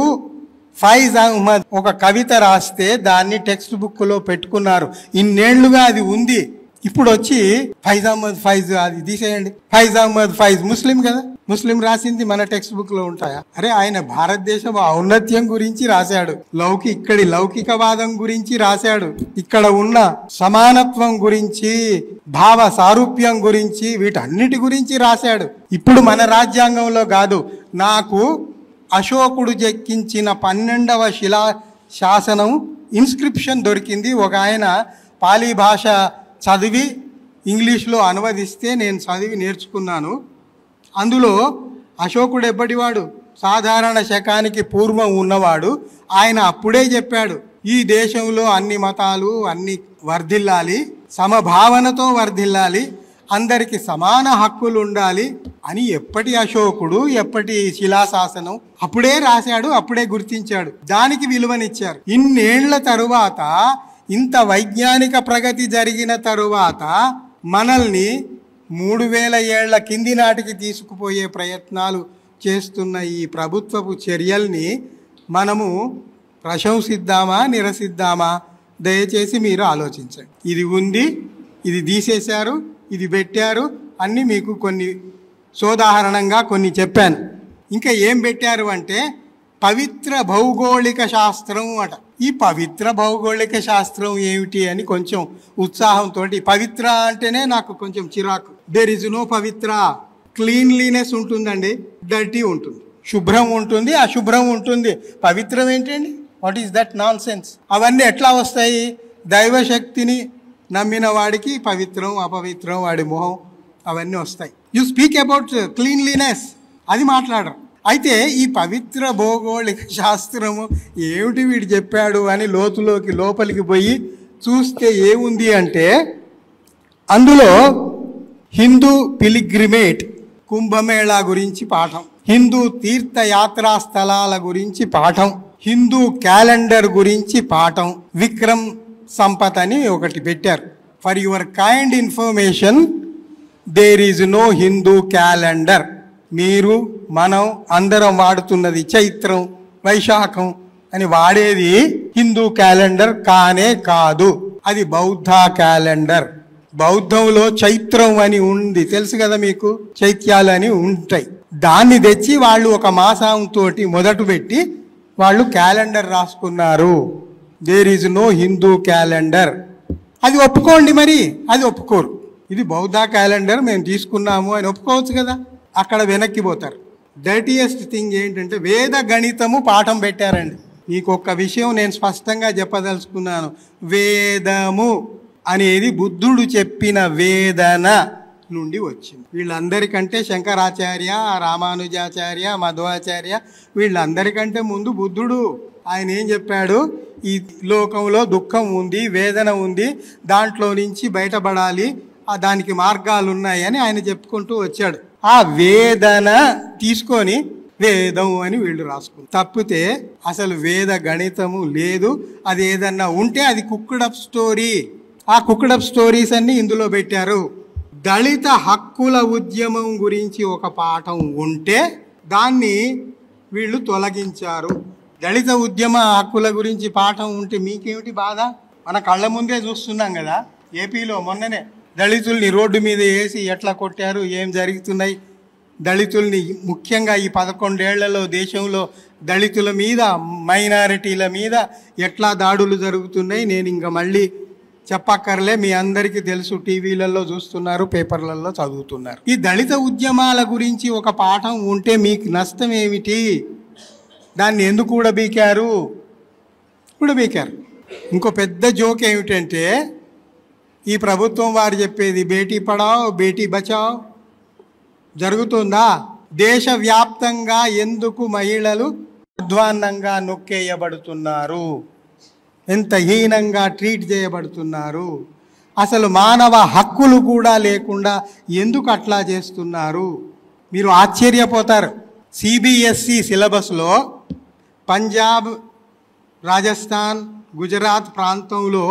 ఫైజ్ అహ్మద్ ఒక కవిత రాస్తే దాన్ని టెక్స్ట్ బుక్ లో పెట్టుకున్నారు. ఇన్నేళ్లుగా అది ఉంది. ఇప్పుడు వచ్చి ఫైజ్ అహ్మద్ ఫైజ్ అది తీసేయండి. ఫైజ్ అహ్మద్ ఫైజ్ ముస్లిం కదా, ముస్లిం రాసింది మన టెక్స్ట్ బుక్ లో ఉంటాయా? అరే ఆయన భారతదేశం ఔన్నత్యం గురించి రాశాడు, ఇక్కడి లౌకికవాదం గురించి రాశాడు, ఇక్కడ ఉన్న సమానత్వం గురించి, భావ సారూప్యం గురించి, వీటన్నిటి గురించి రాశాడు. ఇప్పుడు మన రాజ్యాంగంలో కాదు. నాకు అశోకుడు చెక్కించిన 12వ శిలా శాసనం ఇన్స్క్రిప్షన్ దొరికింది. ఒక ఆయన పాలీ భాష చదివి ఇంగ్లీష్లో అనువదిస్తే నేను చదివి నేర్చుకున్నాను. అందులో అశోకుడు ఎప్పటివాడు? సాధారణ శకానికి పూర్వం ఉన్నవాడు. ఆయన అప్పుడే చెప్పాడు, ఈ దేశంలో అన్ని మతాలు అన్ని వర్ధిల్లాలి, సమభావనతో వర్ధిల్లాలి, అందరికి సమాన హక్కులు ఉండాలి అని. ఎప్పటి అశోకుడు, ఎప్పటి శిలాశాసనం? అప్పుడే రాశాడు, అప్పుడే గుర్తించాడు, దానికి విలువనిచ్చారు. ఇన్నేళ్ల తరువాత, ఇంత వైజ్ఞానిక ప్రగతి జరిగిన తరువాత మనల్ని 3000 ఏళ్ల కింది నాటికి తీసుకుపోయే ప్రయత్నాలు చేస్తున్న ఈ ప్రభుత్వపు చర్యల్ని మనము ప్రశంసిద్దామా, నిరసిద్దామా? దయచేసి మీరు ఆలోచించండి. ఇది ఉంది, ఇది తీసేశారు, ఇది పెట్టారు అన్నీ మీకు కొన్ని సోదాహరణంగా కొన్ని చెప్పాను. ఇంకా ఏం పెట్టారు అంటే పవిత్ర భౌగోళిక శాస్త్రం అట. ఈ పవిత్ర భౌగోళిక శాస్త్రం ఏమిటి అని కొంచెం ఉత్సాహంతో, పవిత్ర అంటేనే నాకు కొంచెం చిరాకు. దేర్ ఇస్ నో పవిత్ర. క్లీన్లీనెస్ ఉంటుందండి, డర్టీ ఉంటుంది, శుభ్రం ఉంటుంది, అశుభ్రం ఉంటుంది. పవిత్రం ఏంటండి? What is that nonsense? అవన్నీ ఎట్లా వస్తాయి? దైవశక్తిని నమ్మిన వాడికి పవిత్రం అపవిత్రం వాడి మొహం అవన్నీ వస్తాయి. యు స్పీక్ అబౌట్ క్లీన్లీనెస్, అది మాట్లాడరు. అయితే ఈ పవిత్ర భౌగోళిక శాస్త్రము ఏమిటి వీడు చెప్పాడు అని లోపలికి పోయి చూస్తే ఏముంది అంటే, అందులో హిందూ పిలిగ్రిమేట్ కుంభమేళా గురించి పాఠం, హిందూ తీర్థయాత్రా స్థలాల గురించి పాఠం, హిందూ క్యాలెండర్ గురించి పాఠం, విక్రమ్ సంపత్ అని ఒకటి పెట్టారు. For your kind information, there is no Hindu calendar. మీరు మనం అందరం వాడుతున్నది చైత్రం వైశాఖం అని వాడేది హిందూ క్యాలెండర్ కానే కాదు, అది బౌద్ధ క్యాలెండర్. బౌద్ధంలో చైత్రం అని ఉంది, తెలుసు కదా మీకు, చైత్యాలు అని ఉంటాయి. దాన్ని తెచ్చి వాళ్ళు ఒక మాసంతో మొదలు పెట్టి వాళ్ళు క్యాలెండర్ రాసుకున్నారు. There is no Hindu calendar. అది ఒప్పుకోండి, మరి అది ఒప్పుకోరు. ఇది బౌద్ధ క్యాలెండర్ మేము తీసుకున్నాము అని ఒప్పుకోవచ్చు కదా, అక్కడ వెనక్కి పోతారు. డర్టీయెస్ట్ థింగ్ ఏంటంటే వేద గణితము పాఠం పెట్టారండి. మీకు ఒక్క విషయం నేను స్పష్టంగా చెప్పదలుచుకున్నాను. వేదము అనేది బుద్ధుడు చెప్పిన వేదన నుండి వచ్చింది. వీళ్ళందరికంటే శంకరాచార్య, రామానుజాచార్య, మధ్వాచార్య వీళ్ళందరికంటే ముందు బుద్ధుడు. ఆయన ఏం చెప్పాడు? ఈ లోకంలో దుఃఖం ఉంది, వేదన ఉంది, దాంట్లో నుంచి బయటపడాలి, దానికి మార్గాలు ఉన్నాయని ఆయన చెప్పుకుంటూ వచ్చాడు. ఆ వేదన తీసుకొని వేదం అని వీళ్ళు రాసుకున్నారు. తప్పితే అసలు వేద గణితము లేదు. అది ఏదన్నా ఉంటే అది కుక్డ్ స్టోరీ. ఆ కుక్డ్ స్టోరీస్ అన్ని ఇందులో పెట్టారు. దళిత హక్కుల ఉద్యమం గురించి ఒక పాఠం ఉంటే దాన్ని వీళ్ళు తొలగించారు. దళిత ఉద్యమ హక్కుల గురించి పాఠం ఉంటే మీకేమిటి బాధ? మన కళ్ళ ముందే చూస్తున్నాం కదా. ఏపీలో మొన్ననే దళితుల్ని రోడ్డు మీద వేసి ఎట్లా కొట్టారు, ఏం జరుగుతున్నాయి. దళితుల్ని ముఖ్యంగా ఈ 11 ఏళ్లలో దేశంలో దళితుల మీద, మైనారిటీల మీద ఎట్లా దాడులు జరుగుతున్నాయి నేను ఇంకా మళ్ళీ చెప్పక్కర్లే, మీ అందరికీ తెలుసు, టీవీలలో చూస్తున్నారు, పేపర్లలో చదువుతున్నారు. ఈ దళిత ఉద్యమాల గురించి ఒక పాఠం ఉంటే మీకు నష్టం ఏమిటి? దాన్ని ఎందుకు ఊడబీకారు? ఇంకో పెద్ద జోక్ ఏమిటంటే, ఈ ప్రభుత్వం వారు చెప్పేది బేటీ పడావ్ బేటీ బచావ్ జరుగుతుందా? దేశవ్యాప్తంగా ఎందుకు మహిళలు అధ్వాన్నంగా నొక్కేయబడుతున్నారు? ఎంత హీనంగా ట్రీట్ చేయబడుతున్నారు? అసలు మానవ హక్కులు కూడా లేకుండా ఎందుకు అట్లా చేస్తున్నారు? మీరు ఆశ్చర్యపోతారు. సిబిఎస్ఈ సిలబస్లో పంజాబ్, రాజస్థాన్, గుజరాత్ ప్రాంతంలో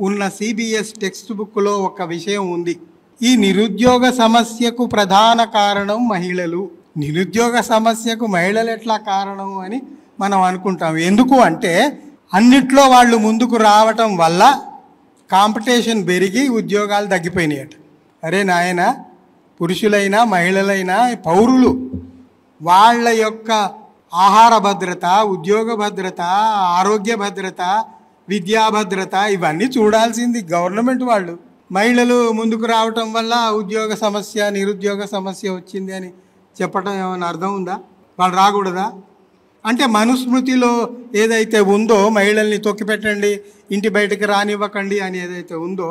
ఉన్న సిబిఎస్ టెక్స్ట్ బుక్లో ఒక విషయం ఉంది. ఈ నిరుద్యోగ సమస్యకు ప్రధాన కారణం మహిళలు. నిరుద్యోగ సమస్యకు మహిళలు ఎట్లా కారణం అని మనం అనుకుంటాం. ఎందుకు అంటే అన్నిట్లో వాళ్ళు ముందుకు రావటం వల్ల కాంపిటీషన్ పెరిగి ఉద్యోగాలు తగ్గిపోయినాయట. అరే నాయన, పురుషులైనా మహిళలైనా పౌరులు వాళ్ళ యొక్క ఆహార భద్రత, ఉద్యోగ భద్రత, ఆరోగ్య భద్రత, విద్యా భద్రత ఇవన్నీ చూడాల్సింది గవర్నమెంట్ వాళ్ళు. మహిళలు ముందుకు రావటం వల్ల ఉద్యోగ సమస్య, నిరుద్యోగ సమస్య వచ్చింది అని చెప్పటం ఏమైనా అర్థం ఉందా? వాళ్ళు రాకూడదా? అంటే మనుస్మృతిలో ఏదైతే ఉందో, మహిళల్ని తొక్కిపెట్టండి, ఇంటి బయటకు రానివ్వకండి అని ఏదైతే ఉందో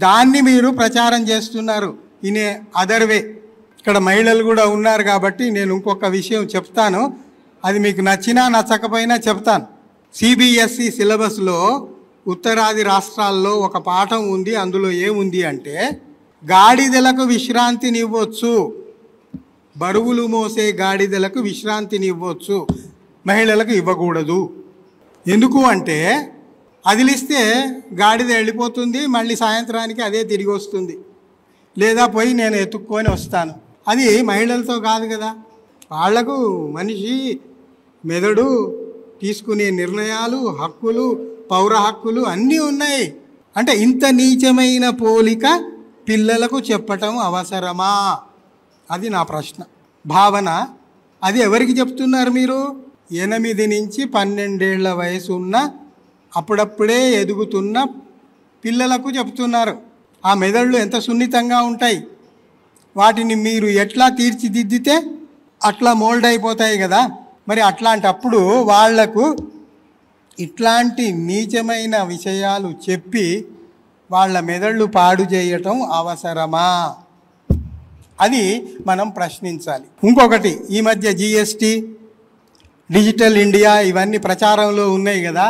దాన్ని మీరు ప్రచారం చేస్తున్నారు ఇనే అదర్ వే. ఇక్కడ మహిళలు కూడా ఉన్నారు కాబట్టి నేను ఇంకొక విషయం చెప్తాను, అది మీకు నచ్చినా నచ్చకపోయినా చెప్తాను. సిబిఎస్ఈ సిలబస్లో ఉత్తరాది రాష్ట్రాల్లో ఒక పాఠం ఉంది. అందులో ఏముంది అంటే, గాడిదలకు విశ్రాంతినివ్వచ్చు, బరువులు మోసే గాడిదలకు విశ్రాంతినివ్వచ్చు, మహిళలకు ఇవ్వకూడదు. ఎందుకు అంటే అదిలిస్తే గాడిద వెళ్ళిపోతుంది, మళ్ళీ సాయంత్రానికి అదే తిరిగి వస్తుంది, లేదా పోయి నేను ఎత్తుక్కొని వస్తాను. అది మహిళలతో కాదు కదా. వాళ్లకు మనిషి మెదడు, తీసుకునే నిర్ణయాలు, హక్కులు, పౌర హక్కులు అన్నీ ఉన్నాయి. అంటే ఇంత నీచమైన పోలిక పిల్లలకు చెప్పటం అవసరమా? అది నా ప్రశ్న, భావన. అది ఎవరికి చెప్తున్నారు మీరు? 8 నుంచి 12 ఏళ్ల వయసు ఉన్న అప్పుడప్పుడే ఎదుగుతున్న పిల్లలకు చెప్తున్నారు. ఆ మెదళ్ళు ఎంత సున్నితంగా ఉంటాయి, వాటిని మీరు ఎట్లా తీర్చిదిద్దితే అట్లా మోల్డ్ అయిపోతాయి కదా. మరి అట్లాంటప్పుడు వాళ్లకు ఇట్లాంటి నీచమైన విషయాలు చెప్పి వాళ్ళ మెదళ్ళు పాడు చేయటం అవసరమా? అది మనం ప్రశ్నించాలి. ఇంకొకటి, ఈ మధ్య జిఎస్టీ, డిజిటల్ ఇండియా ఇవన్నీ ప్రచారంలో ఉన్నాయి కదా,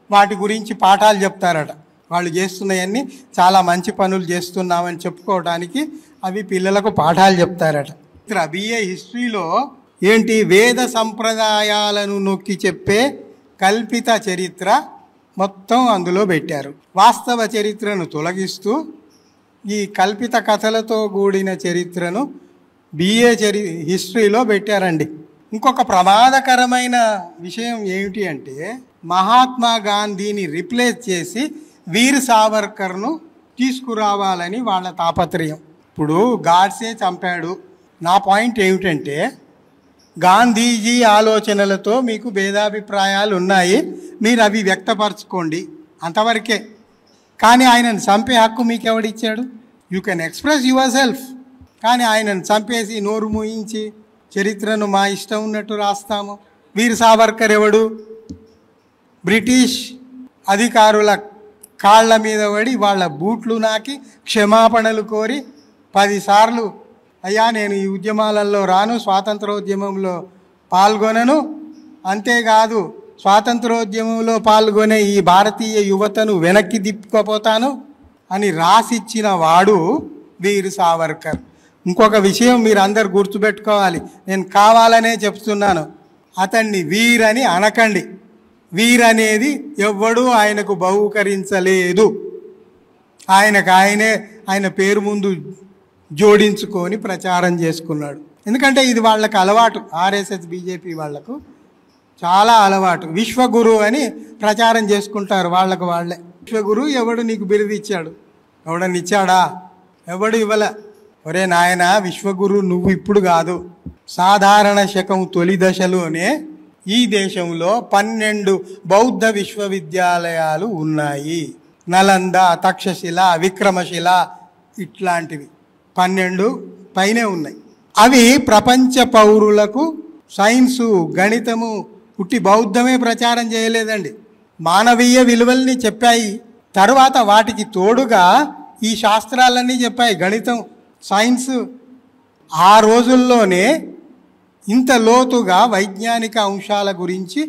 వాటి గురించి పాఠాలు చెప్తారట. వాళ్ళు చేస్తున్నాయన్నీ చాలా మంచి పనులు చేస్తున్నామని చెప్పుకోవడానికి అవి పిల్లలకు పాఠాలు చెప్తారట. బిఏ హిస్టరీలో ఏంటి, వేద సంప్రదాయాలను నొక్కి చెప్పే కల్పిత చరిత్ర మొత్తం అందులో పెట్టారు. వాస్తవ చరిత్రను తొలగిస్తూ ఈ కల్పిత కథలతో కూడిన చరిత్రను బిఏ హిస్టరీలో పెట్టారండి. ఇంకొక ప్రమాదకరమైన విషయం ఏమిటి అంటే, మహాత్మా గాంధీని రిప్లేస్ చేసి వీర్ సావర్కర్ను తీసుకురావాలని వాళ్ళ తాపత్రయం. ఇప్పుడు గాడ్సే చంపాడు. నా పాయింట్ ఏమిటంటే, గాంధీజీ ఆలోచనలతో మీకు భేదాభిప్రాయాలు ఉన్నాయి, మీరు అవి వ్యక్తపరచుకోండి, అంతవరకే. కానీ ఆయనను చంపే హక్కు మీకు ఎవడిచ్చాడు? You can express yourself. కానీ ఆయనను చంపేసి నోరు మూయించి చరిత్రను మా ఇష్టం ఉన్నట్టు రాస్తాము. వీర్ సావర్కర్ ఎవడు? బ్రిటిష్ అధికారుల కాళ్ళ మీద పడి వాళ్ళ బూట్లు నాకి క్షమాపణలు కోరి 10 సార్లు అయ్యా నేను ఈ ఉద్యమాలలో రాను, స్వాతంత్రోద్యమంలో పాల్గొనను, అంతేకాదు స్వాతంత్రోద్యమంలో పాల్గొనే ఈ భారతీయ యువతను వెనక్కి తిప్పుకపోతాను అని రాసిచ్చిన వాడు వీర్ సావర్కర్. ఇంకొక విషయం మీరు అందరు గుర్తుపెట్టుకోవాలి, నేను కావాలనే చెప్తున్నాను, అతన్ని వీర్ అని అనకండి. వీర్ అనేది ఎవ్వడూ ఆయనకు బహూకరించలేదు. ఆయన పేరు ముందు జోడించుకొని ప్రచారం చేసుకున్నాడు. ఎందుకంటే ఇది వాళ్ళకు అలవాటు, ఆర్ఎస్ఎస్ బీజేపీ వాళ్లకు చాలా అలవాటు. విశ్వగురు అని ప్రచారం చేసుకుంటారు వాళ్ళకు వాళ్ళే. విశ్వగురు ఎవడు నీకు బిరుదు ఇచ్చాడు? ఎవడని ఇచ్చాడా? ఎవడు ఇవ్వల. ఒరే నాయన, విశ్వగురు నువ్వు ఇప్పుడు కాదు, సాధారణ శకం తొలి దశలోనే ఈ దేశంలో 12 బౌద్ధ విశ్వవిద్యాలయాలు ఉన్నాయి. నలంద, తక్షశిల, విక్రమశిల ఇట్లాంటివి 12 పైనే ఉన్నాయి. అవి ప్రపంచ పౌరులకు సైన్సు, గణితము, పుట్టి బౌద్ధమే ప్రచారం చేయలేదండి. మానవీయ విలువల్ని చెప్పాయి. తర్వాత వాటికి తోడుగా ఈ శాస్త్రాలన్నీ చెప్పాయి. గణితం, సైన్స్. ఆ రోజుల్లోనే ఇంత లోతుగా వైజ్ఞానిక అంశాల గురించి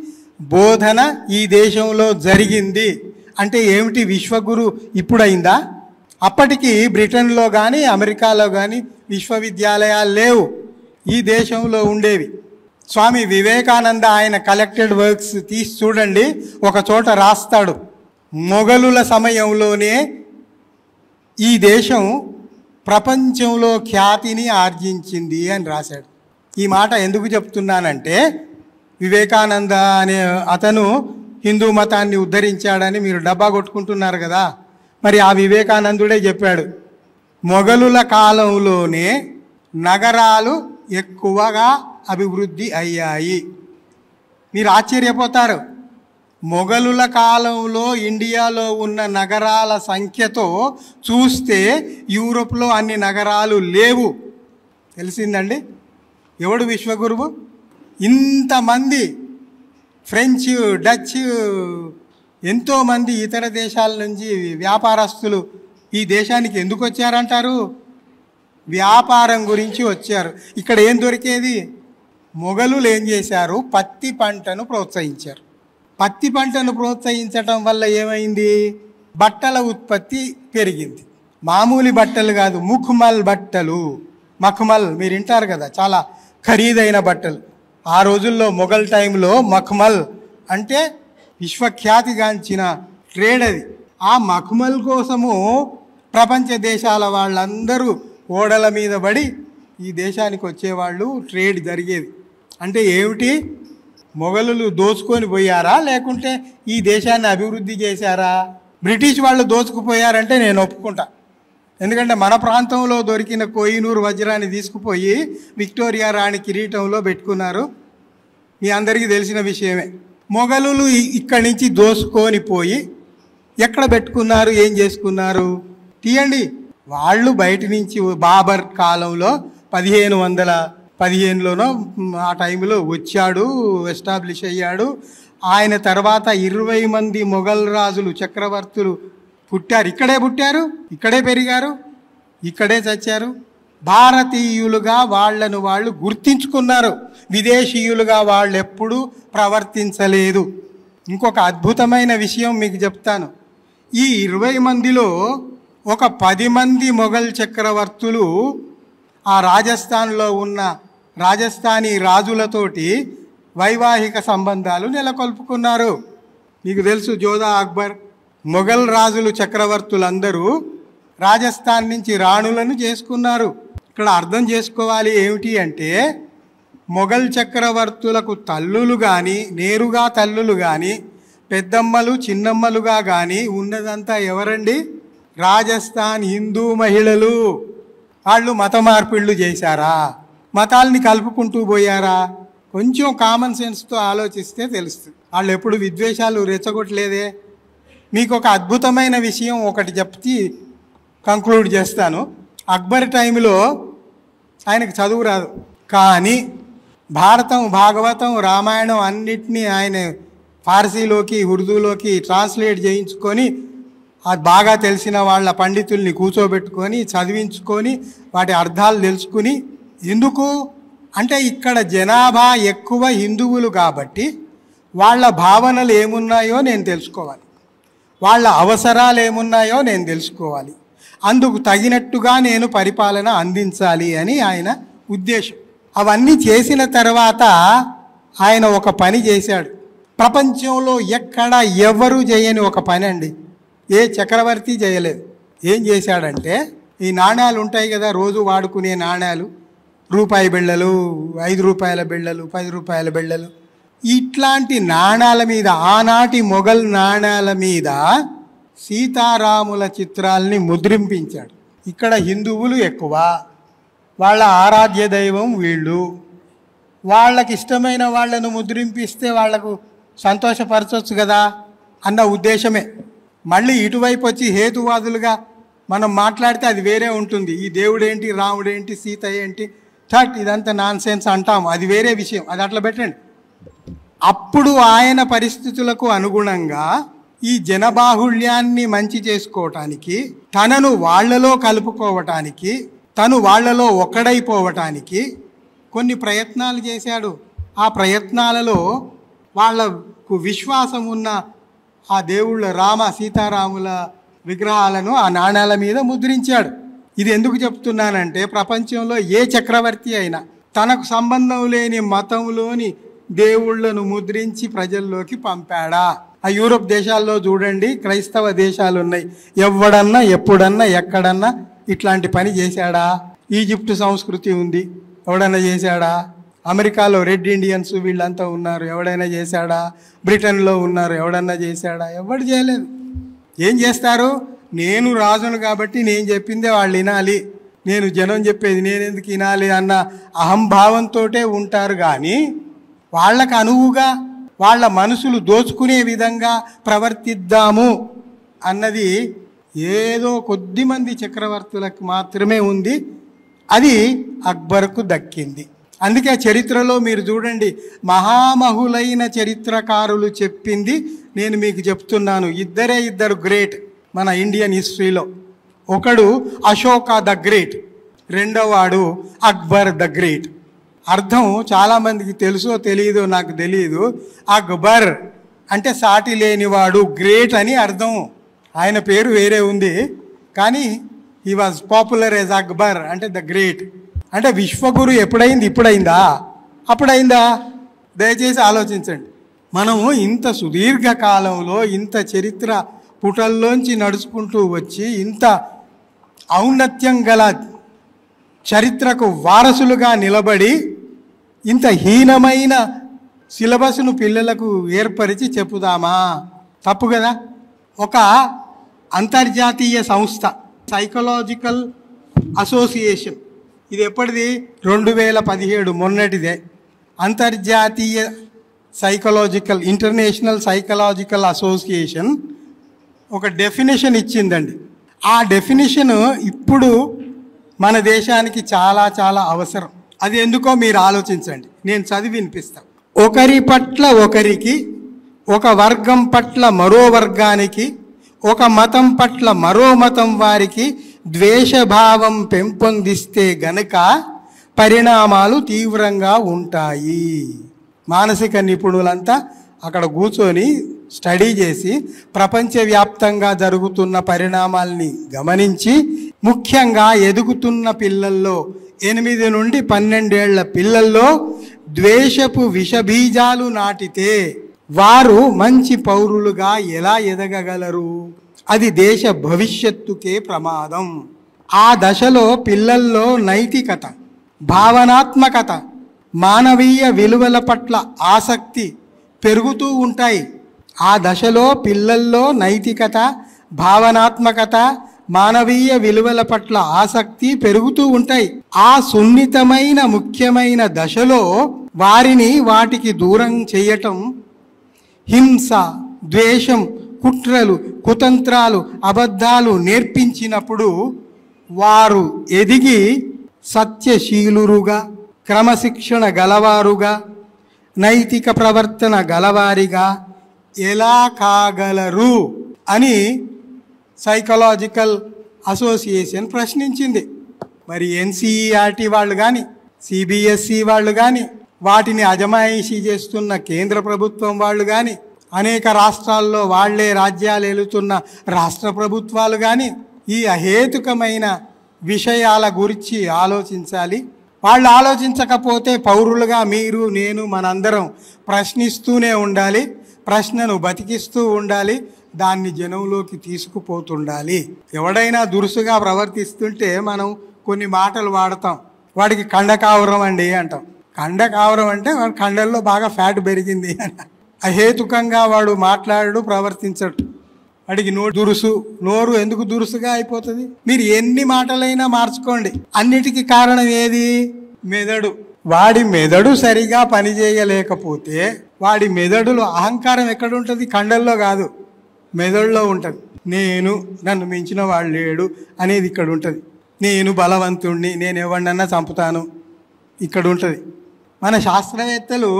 బోధన ఈ దేశంలో జరిగింది అంటే ఏమిటి? విశ్వగురు ఇప్పుడైందా? అప్పటికి బ్రిటన్లో కానీ అమెరికాలో కానీ విశ్వవిద్యాలయాలు లేవు, ఈ దేశంలో ఉండేవి. స్వామి వివేకానంద ఆయన కలెక్టెడ్ వర్క్స్ తీసి చూడండి, ఒక చోట రాస్తాడు, మొఘలుల సమయంలోనే ఈ దేశం ప్రపంచంలో ఖ్యాతిని ఆర్జించింది అని రాశాడు. ఈ మాట ఎందుకు చెప్తున్నానంటే, వివేకానంద అనే అతను హిందూ మతాన్ని ఉద్ధరించాడని మీరు డబ్బా కొట్టుకుంటున్నారు కదా, మరి ఆ వివేకానందుడే చెప్పాడు, మొఘలుల కాలంలోనే నగరాలు ఎక్కువగా అభివృద్ధి అయ్యాయి. మీరు ఆశ్చర్యపోతారు, మొఘలుల కాలంలో ఇండియాలో ఉన్న నగరాల సంఖ్యతో చూస్తే యూరోప్లో అన్ని నగరాలు లేవు. తెలిసిందండి? ఎవడు విశ్వగురువు? ఇంతమంది ఫ్రెంచ్, డచ్, ఎంతోమంది ఇతర దేశాల నుంచి వ్యాపారస్తులు ఈ దేశానికి ఎందుకు వచ్చారంటారు? వ్యాపారం గురించి వచ్చారు. ఇక్కడ ఏం దొరికేది? మొఘలులు ఏం చేశారు? పత్తి పంటను ప్రోత్సహించారు. పత్తి పంటను ప్రోత్సహించటం వల్ల ఏమైంది? బట్టల ఉత్పత్తి పెరిగింది. మామూలు బట్టలు కాదు, ముఖ్మల్ బట్టలు. మఖ్మల్ మీరు వింటారు కదా, చాలా ఖరీదైన బట్టలు. ఆ రోజుల్లో మొఘల్ టైంలో మఖ్మల్ అంటే విశ్వఖ్యాతిగాంచిన ట్రేడ్ అది. ఆ మఖ్మల్ కోసము ప్రపంచ దేశాల వాళ్ళందరూ ఓడల మీద పడి ఈ దేశానికి వచ్చేవాళ్ళు, ట్రేడ్ జరిగేది. అంటే ఏమిటి? మొఘలులు దోచుకొని పోయారా, లేకుంటే ఈ దేశాన్ని అభివృద్ధి చేశారా? బ్రిటిష్ వాళ్ళు దోచుకుపోయారంటే నేను ఒప్పుకుంటా. ఎందుకంటే మన ప్రాంతంలో దొరికిన కోహినూరు వజ్రాన్ని తీసుకుపోయి విక్టోరియా రాణి కిరీటంలో పెట్టుకున్నారు, మీ అందరికీ తెలిసిన విషయమే. మొఘలులు ఇక్కడి నుంచి దోసుకొని పోయి ఎక్కడ పెట్టుకున్నారు, ఏం చేసుకున్నారు? తీయండి. వాళ్ళు బయట నుంచి బాబర్ కాలంలో 1515లోనో ఆ టైంలో వచ్చాడు, ఎస్టాబ్లిష్ అయ్యాడు. ఆయన తర్వాత 20 మంది మొఘల్ రాజులు, చక్రవర్తులు పుట్టారు. ఇక్కడే పుట్టారు, ఇక్కడే పెరిగారు, ఇక్కడే చచ్చారు. భారతీయులుగా వాళ్ళను వాళ్ళు గుర్తించుకున్నారు, విదేశీయులుగా వాళ్ళు ఎప్పుడూ ప్రవర్తించలేదు. ఇంకొక అద్భుతమైన విషయం మీకు చెప్తాను. ఈ 20 మందిలో ఒక 10 మంది మొఘల్ చక్రవర్తులు ఆ రాజస్థాన్లో ఉన్న రాజస్థానీ రాజులతోటి వైవాహిక సంబంధాలు నెలకొల్పుకున్నారు. మీకు తెలుసు, జోధా, అక్బర్, మొఘల్ రాజులు, చక్రవర్తులందరూ రాజస్థాన్ నుంచి రాణులను చేసుకున్నారు. ఇక్కడ అర్థం చేసుకోవాలి ఏమిటి అంటే, మొఘల్ చక్రవర్తులకు తల్లులు కానీ, నేరుగా తల్లులు కానీ, పెద్దమ్మలు, చిన్నమ్మలుగా కానీ ఉన్నదంతా ఎవరండి? రాజస్థాన్ హిందూ మహిళలు. వాళ్ళు మత మార్పిళ్ళు చేశారా? మతాల్ని కలుపుకుంటూ పోయారా? కొంచెం కామన్ సెన్స్తో ఆలోచిస్తే తెలుస్తుంది. వాళ్ళు ఎప్పుడు విద్వేషాలు రెచ్చగొట్టలేదే. మీకు ఒక అద్భుతమైన విషయం ఒకటి చెప్తే కంక్లూడ్ చేస్తాను. అక్బర్ టైంలో ఆయనకు చదువు రాదు, కానీ భారతం, భాగవతం, రామాయణం అన్నిటినీ ఆయన ఫార్సీలోకి, ఉర్దూలోకి ట్రాన్స్లేట్ చేయించుకొని అది బాగా తెలిసిన వాళ్ళ పండితుల్ని కూర్చోబెట్టుకొని చదివించుకొని వాటి అర్థాలు తెలుసుకుని, ఎందుకు అంటే ఇక్కడ జనాభా ఎక్కువ హిందువులు కాబట్టి వాళ్ళ భావనలు ఏమున్నాయో నేను తెలుసుకోవాలి, వాళ్ళ అవసరాలు ఏమున్నాయో నేను తెలుసుకోవాలి, అందుకు తగినట్టుగా నేను పరిపాలన అందించాలి అని ఆయన ఉద్దేశం. అవన్నీ చేసిన తర్వాత ఆయన ఒక పని చేశాడు. ప్రపంచంలో ఎక్కడ ఎవరు చేయని ఒక పని అండి, ఏ చక్రవర్తి చేయలేదు. ఏం చేశాడంటే, ఈ నాణ్యాలు ఉంటాయి కదా, రోజు వాడుకునే నాణ్యాలు, రూపాయి బిళ్ళలు, 5 రూపాయల బిళ్ళలు, 10 రూపాయల బిళ్ళలు, ఇట్లాంటి నాణ్యాల మీద, ఆనాటి మొఘల్ నాణ్యాల మీద సీతారాముల చిత్రాల్ని ముద్రింపించాడు. ఇక్కడ హిందువులు ఎక్కువ, వాళ్ళ ఆరాధ్య దైవం వీళ్ళు, వాళ్ళకి ఇష్టమైన వాళ్ళను ముద్రింపిస్తే వాళ్లకు సంతోషపరచవచ్చు కదా అన్న ఉద్దేశమే. మళ్ళీ ఇటువైపు వచ్చి హేతువాదులుగా మనం మాట్లాడితే అది వేరే ఉంటుంది. ఈ దేవుడేంటి, రాముడేంటి, సీత ఏంటి, ఇదంతా నాన్ సెన్స్ అంటాము, అది వేరే విషయం, అది అట్లా పెట్టండి. అప్పుడు ఆయన పరిస్థితులకు అనుగుణంగా ఈ జనబాహుళ్యాన్ని మంచి చేసుకోవటానికి, తనను వాళ్లలో కలుపుకోవటానికి, తను వాళ్లలో ఒక్కడైపోవటానికి కొన్ని ప్రయత్నాలు చేశాడు. ఆ ప్రయత్నాలలో వాళ్లకు విశ్వాసం ఉన్న ఆ దేవుళ్ళ రామ సీతారాముల విగ్రహాలను ఆ నాణేల మీద ముద్రించాడు. ఇది ఎందుకు చెప్తున్నానంటే, ప్రపంచంలో ఏ చక్రవర్తి అయినా తనకు సంబంధం లేని మతంలోని దేవుళ్లను ముద్రించి ప్రజల్లోకి పంపాడా? ఆ యూరోప్ దేశాల్లో చూడండి, క్రైస్తవ దేశాలు ఉన్నాయి. ఎవడన్నా ఎప్పుడన్నా ఎక్కడన్నా ఇట్లాంటి పని చేశాడా? ఈజిప్టు సంస్కృతి ఉంది, ఎవడన్నా చేశాడా? అమెరికాలో రెడ్ ఇండియన్స్ వీళ్ళంతా ఉన్నారు, ఎవడైనా చేశాడా? బ్రిటన్లో ఉన్నారు, ఎవడన్నా చేశాడా? ఎవడు చేయలేదు. ఏం చేస్తారు? నేను రాజును కాబట్టి నేను చెప్పిందే వాళ్ళు వినాలి, నేను జనం చెప్పేది నేను ఎందుకు వినాలి అన్న అహంభావంతో ఉంటారు. కానీ వాళ్ళకు అనువుగా వాళ్ళ మనసులు దోచుకునే విధంగా ప్రవర్తిద్దాము అన్నది ఏదో కొద్దిమంది చక్రవర్తులకు మాత్రమే ఉంది. అది అక్బర్కు దక్కింది. అందుకే చరిత్రలో మీరు చూడండి, మహామహులైన చరిత్రకారులు చెప్పింది నేను మీకు చెప్తున్నాను. ఇద్దరు గ్రేట్ మన ఇండియన్ హిస్టరీలో. ఒకడు అశోక ద గ్రేట్, రెండోవాడు అక్బర్ ద గ్రేట్. అర్థం చాలామందికి తెలుసో తెలియదో నాకు తెలియదు. అక్బర్ అంటే సాటి లేనివాడు, గ్రేట్ అని అర్థం. ఆయన పేరు వేరే ఉంది, కానీ he was popular as Akbar అంటే ద గ్రేట్. అంటే విశ్వగురు ఎప్పుడైంది? ఇప్పుడైందా? అప్పుడైందా? దయచేసి ఆలోచించండి. మనము ఇంత సుదీర్ఘకాలంలో ఇంత చరిత్ర పుటల్లోంచి నడుచుకుంటూ వచ్చి ఇంత ఔన్నత్యం గల చరిత్రకు వారసులుగా నిలబడి ఇంత హీనమైన సిలబస్ను పిల్లలకు ఏర్పరిచి చెప్పుదామా? తప్పు కదా. ఒక అంతర్జాతీయ సంస్థ సైకలాజికల్ అసోసియేషన్, ఇది ఎప్పటిది? 2017 మొన్నటిదే. అంతర్జాతీయ ఇంటర్నేషనల్ సైకలాజికల్ అసోసియేషన్ ఒక డెఫినేషన్ ఇచ్చిందండి. ఆ డెఫినేషన్ ఇప్పుడు మన దేశానికి చాలా చాలా అవసరం. అది ఎందుకో మీరు ఆలోచించండి, నేను చదివి వినిపిస్తాను. ఒకరి పట్ల ఒకరికి, ఒక వర్గం పట్ల మరో వర్గానికి, ఒక మతం పట్ల మరో మతం వారికి ద్వేషభావం పెంపొందిస్తే గనక పరిణామాలు తీవ్రంగా ఉంటాయి. మానసిక నిపుణులంతా అక్కడ కూర్చొని స్టడీ చేసి ప్రపంచవ్యాప్తంగా జరుగుతున్న పరిణామాల్ని గమనించి, ముఖ్యంగా ఎదుగుతున్న పిల్లల్లో 8 నుండి 12 ఏళ్ల పిల్లల్లో ద్వేషపు విషబీజాలు నాటితే వారు మంచి పౌరులుగా ఎలా ఎదగగలరు? అది దేశ భవిష్యత్తుకే ప్రమాదం. ఆ దశలో పిల్లల్లో నైతికత, భావనాత్మకత, మానవీయ విలువల పట్ల ఆసక్తి పెరుగుతూ ఉంటాయి. ఆ దశలో పిల్లల్లో నైతికత, భావనాత్మకత, మానవీయ విలువల పట్ల ఆసక్తి పెరుగుతూ ఉంటాయి. ఆ సున్నితమైన ముఖ్యమైన దశలో వారిని వాటికి దూరం చేయటం, హింస, ద్వేషం, కుట్రలు, కుతంత్రాలు, అబద్ధాలు నేర్పించినప్పుడు వారు ఎదిగి సత్యశీలురుగా, క్రమశిక్షణ గలవారుగా, నైతిక ప్రవర్తన గలవారిగా ఎలా కాగలరు అని సైకలాజికల్ అసోసియేషన్ ప్రశ్నించింది. మరి ఎన్సీఈఆర్టీ వాళ్ళు కానీ, సిబిఎస్ఈ వాళ్ళు కానీ, వాటిని అజమాయిషీ చేస్తున్న కేంద్ర ప్రభుత్వం వాళ్ళు కానీ, అనేక రాష్ట్రాల్లో వాళ్లే రాజ్యాలు ఏలుతున్న రాష్ట్ర ప్రభుత్వాలు కానీ ఈ అహేతుకమైన విషయాల గురించి ఆలోచించాలి. వాళ్ళు ఆలోచించకపోతే పౌరులుగా మీరు, నేను, మనందరం ప్రశ్నిస్తూనే ఉండాలి, ప్రశ్నను బతికిస్తూ ఉండాలి, దాన్ని జనంలోకి తీసుకుపోతుండాలి. ఎవడైనా దురుసుగా ప్రవర్తిస్తుంటే మనం కొన్ని మాటలు వాడతాం. వాడికి కండకావరం అండి అంటాం. కండకావరం అంటే వాడి కండల్లో బాగా ఫ్యాట్ పెరిగింది అని. అహేతుకంగా వాడు మాట్లాడు, ప్రవర్తించడు. వాడికి నోరు ఎందుకు దురుసుగా అయిపోతుంది? మీరు ఎన్ని మాటలైనా మార్చుకోండి, అన్నిటికీ కారణం ఏది? మెదడు. వాడి మెదడు సరిగా పనిచేయలేకపోతే వాడి మెదడులో అహంకారం ఎక్కడుంటుంది? కండల్లో కాదు, మెదడులో ఉంటుంది. నన్ను మించిన వాడు లేడు అనేది ఇక్కడ ఉంటుంది. నేను బలవంతుణ్ణి, నేను ఎవరినన్నా చంపుతాను ఇక్కడ ఉంటుంది. మన శాస్త్రవేత్తలు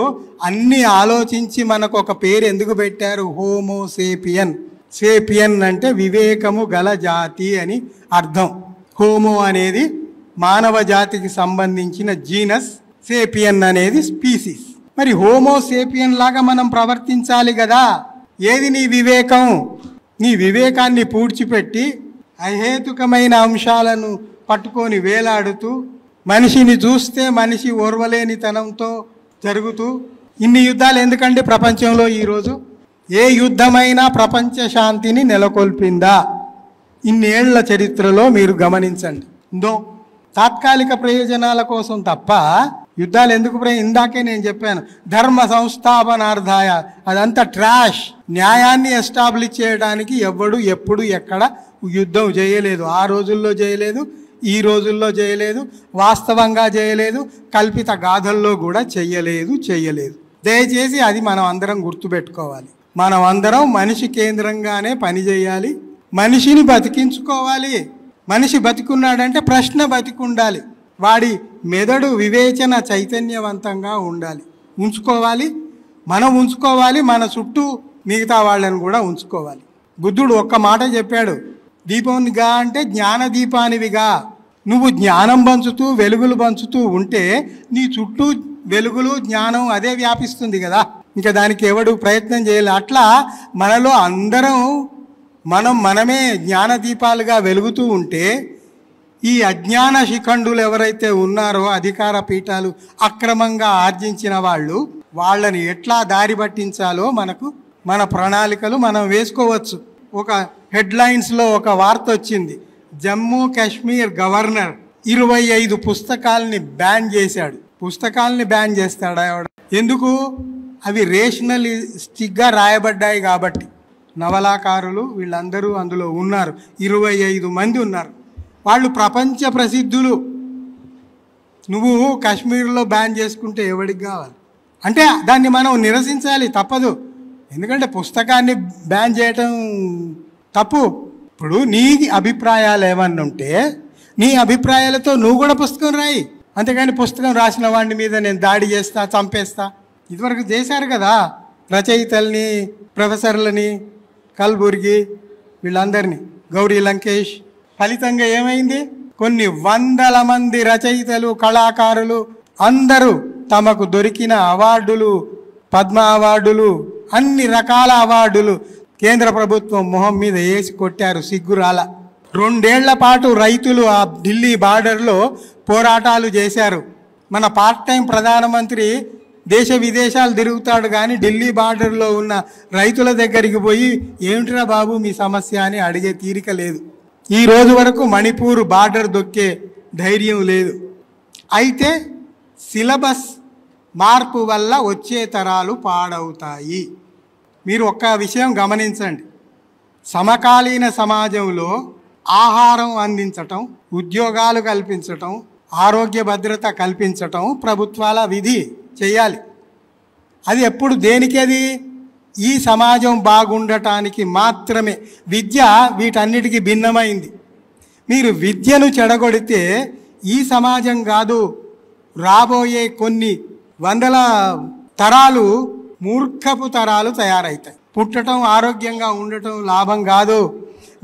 అన్నీ ఆలోచించి మనకు ఒక పేరు ఎందుకు పెట్టారు? హోమోసేపియన్. సేపియన్ అంటే వివేకము గల జాతి అని అర్థం. హోమో అనేది మానవ జాతికి సంబంధించిన జీనస్, సేపియన్ అనేది స్పీసీస్. మరి హోమోసేపియన్ లాగా మనం ప్రవర్తించాలి కదా. ఏది నీ వివేకం? నీ వివేకాన్ని పూడ్చిపెట్టి అహేతుకమైన అంశాలను పట్టుకొని వేలాడుతూ, మనిషిని చూస్తే మనిషి ఓర్వలేనితనంతో జరుగుతూ ఇన్ని యుద్ధాలు ఎందుకండి ప్రపంచంలో? ఈరోజు ఏ యుద్ధమైనా ప్రపంచ శాంతిని నెలకొల్పిందా? ఇన్నేళ్ల చరిత్రలో మీరు గమనించండి. తాత్కాలిక ప్రయోజనాల కోసం తప్ప యుద్ధాలు ఎందుకు? ఇందాకే నేను చెప్పాను, ధర్మ సంస్థాపనార్థాయ. అదంతా ట్రాష్. న్యాయాన్ని ఎస్టాబ్లిష్ చేయడానికి ఎవ్వడు ఎప్పుడు ఎక్కడ యుద్ధం చేయలేదు. ఆ రోజుల్లో చేయలేదు, ఈ రోజుల్లో చేయలేదు, వాస్తవంగా చేయలేదు, కల్పిత గాథల్లో కూడా చెయ్యలేదు. దయచేసి అది మనం అందరం గుర్తుపెట్టుకోవాలి. మనం అందరం మనిషి కేంద్రంగానే పనిచేయాలి, మనిషిని బతికించుకోవాలి. మనిషి బతికున్నాడంటే ప్రశ్న బతికుండాలి, వాడి మెదడు వివేచన చైతన్యవంతంగా ఉంచుకోవాలి. మనం ఉంచుకోవాలి, మన చుట్టూ మిగతా వాళ్ళని కూడా ఉంచుకోవాలి. బుద్ధుడు ఒక్క మాట చెప్పాడు, దీపంగా అంటే జ్ఞాన దీపానివిగా. నువ్వు జ్ఞానం పంచుతూ వెలుగులు పంచుతూ ఉంటే నీ చుట్టూ వెలుగులు జ్ఞానం అదే వ్యాపిస్తుంది కదా. ఇంకా దానికి ఎవడు ప్రయత్నం చేయాలి. అట్లా మనలో అందరం మనమే జ్ఞాన దీపాలుగా వెలుగుతూ ఉంటే ఈ అజ్ఞాన శిఖండులు ఎవరైతే ఉన్నారో, అధికార పీఠాలు అక్రమంగా ఆర్జించిన వాళ్ళని ఎట్లా దారి పట్టించాలో మన ప్రణాళికలు మనం వేసుకోవచ్చు. ఒక హెడ్లైన్స్లో ఒక వార్త వచ్చింది, జమ్మూ కాశ్మీర్ గవర్నర్ 25 పుస్తకాలని బ్యాన్ చేశాడు. పుస్తకాలని బ్యాన్ చేస్తాడా? ఎందుకు? అవి రేషనలిస్టిక్గా రాయబడ్డాయి కాబట్టి. నవలాకారులు వీళ్ళందరూ అందులో ఉన్నారు, 25 మంది ఉన్నారు. వాళ్ళు ప్రపంచ ప్రసిద్ధులు. నువ్వు కాశ్మీర్లో బ్యాన్ చేసుకుంటే ఎవడికి కావాలి? అంటే దాన్ని మనం నిరసించాలి, తప్పదు. ఎందుకంటే పుస్తకాన్ని బ్యాన్ చేయటం తప్పు. ఇప్పుడు నీ అభిప్రాయాలు ఏమన్నా ఉంటే నీ అభిప్రాయాలతో నువ్వు కూడా పుస్తకం రాయి. అంతేగాని పుస్తకం రాసిన వాడి మీద నేను దాడి చేస్తా, చంపేస్తా, ఇదివరకు చేశారు కదా రచయితల్ని, ప్రొఫెసర్లని, కల్బుర్గి వీళ్ళందరినీ, గౌరీ లంకేష్. ఫలితంగా ఏమైంది? కొన్ని వందల మంది రచయితలు, కళాకారులు అందరూ తమకు దొరికిన అవార్డులు, పద్మ అవార్డులు, అన్ని రకాల అవార్డులు కేంద్ర ప్రభుత్వం మొహం మీద వేసి కొట్టారు, సిగ్గురాల. 2 ఏళ్ల పాటు రైతులు ఆ ఢిల్లీ బార్డర్లో పోరాటాలు చేశారు. మన పార్ట్ టైం ప్రధానమంత్రి దేశ విదేశాలు తిరుగుతాడు కానీ ఢిల్లీ బార్డర్లో ఉన్న రైతుల దగ్గరికి పోయి ఏమిట్రా బాబు మీ సమస్య అని అడిగే తీరిక లేదు. ఈ రోజు వరకు మణిపూర్ బార్డర్ దొక్కే ధైర్యం లేదు. అయితే సిలబస్ మార్పు వల్ల వచ్చే తరాలు పాడవుతాయి. మీరు ఒక్క విషయం గమనించండి, సమకాలీన సమాజంలో ఆహారం అందించటం, ఉద్యోగాలు కల్పించటం, ఆరోగ్య భద్రత కల్పించటం ప్రభుత్వాల విధి చేయాలి. అది ఎప్పుడు దేనికది? ఈ సమాజం బాగుండటానికి మాత్రమే. విద్య వీటన్నిటికీ భిన్నమైంది. మీరు విద్యను చెడగొడితే ఈ సమాజం కాదు, రాబోయే కొన్ని వందల తరాలు మూర్ఖపు తరాలు తయారవుతాయి. పుట్టడం, ఆరోగ్యంగా ఉండటం లాభం కాదు,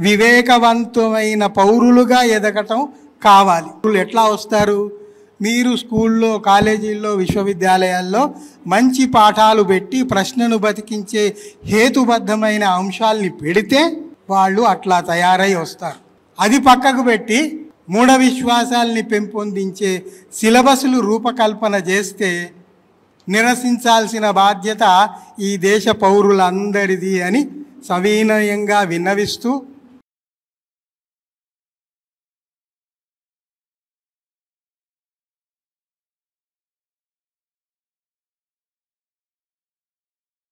వివేకవంతమైన పౌరులుగా ఎదగటం కావాలి. ఎట్లా వస్తారు? మీరు స్కూల్లో, కాలేజీల్లో, విశ్వవిద్యాలయాల్లో మంచి పాఠాలు పెట్టి ప్రశ్నను బతికించే హేతుబద్ధమైన అంశాలని పెడితే వాళ్ళు అట్లా తయారై వస్తారు. అది పక్కకు పెట్టి మూఢ విశ్వాసాలని పెంపొందించే సిలబస్లు రూపకల్పన చేస్తే నిరసించాల్సిన బాధ్యత ఈ దేశ పౌరులందరిది అని సవినయంగా విన్నవిస్తూ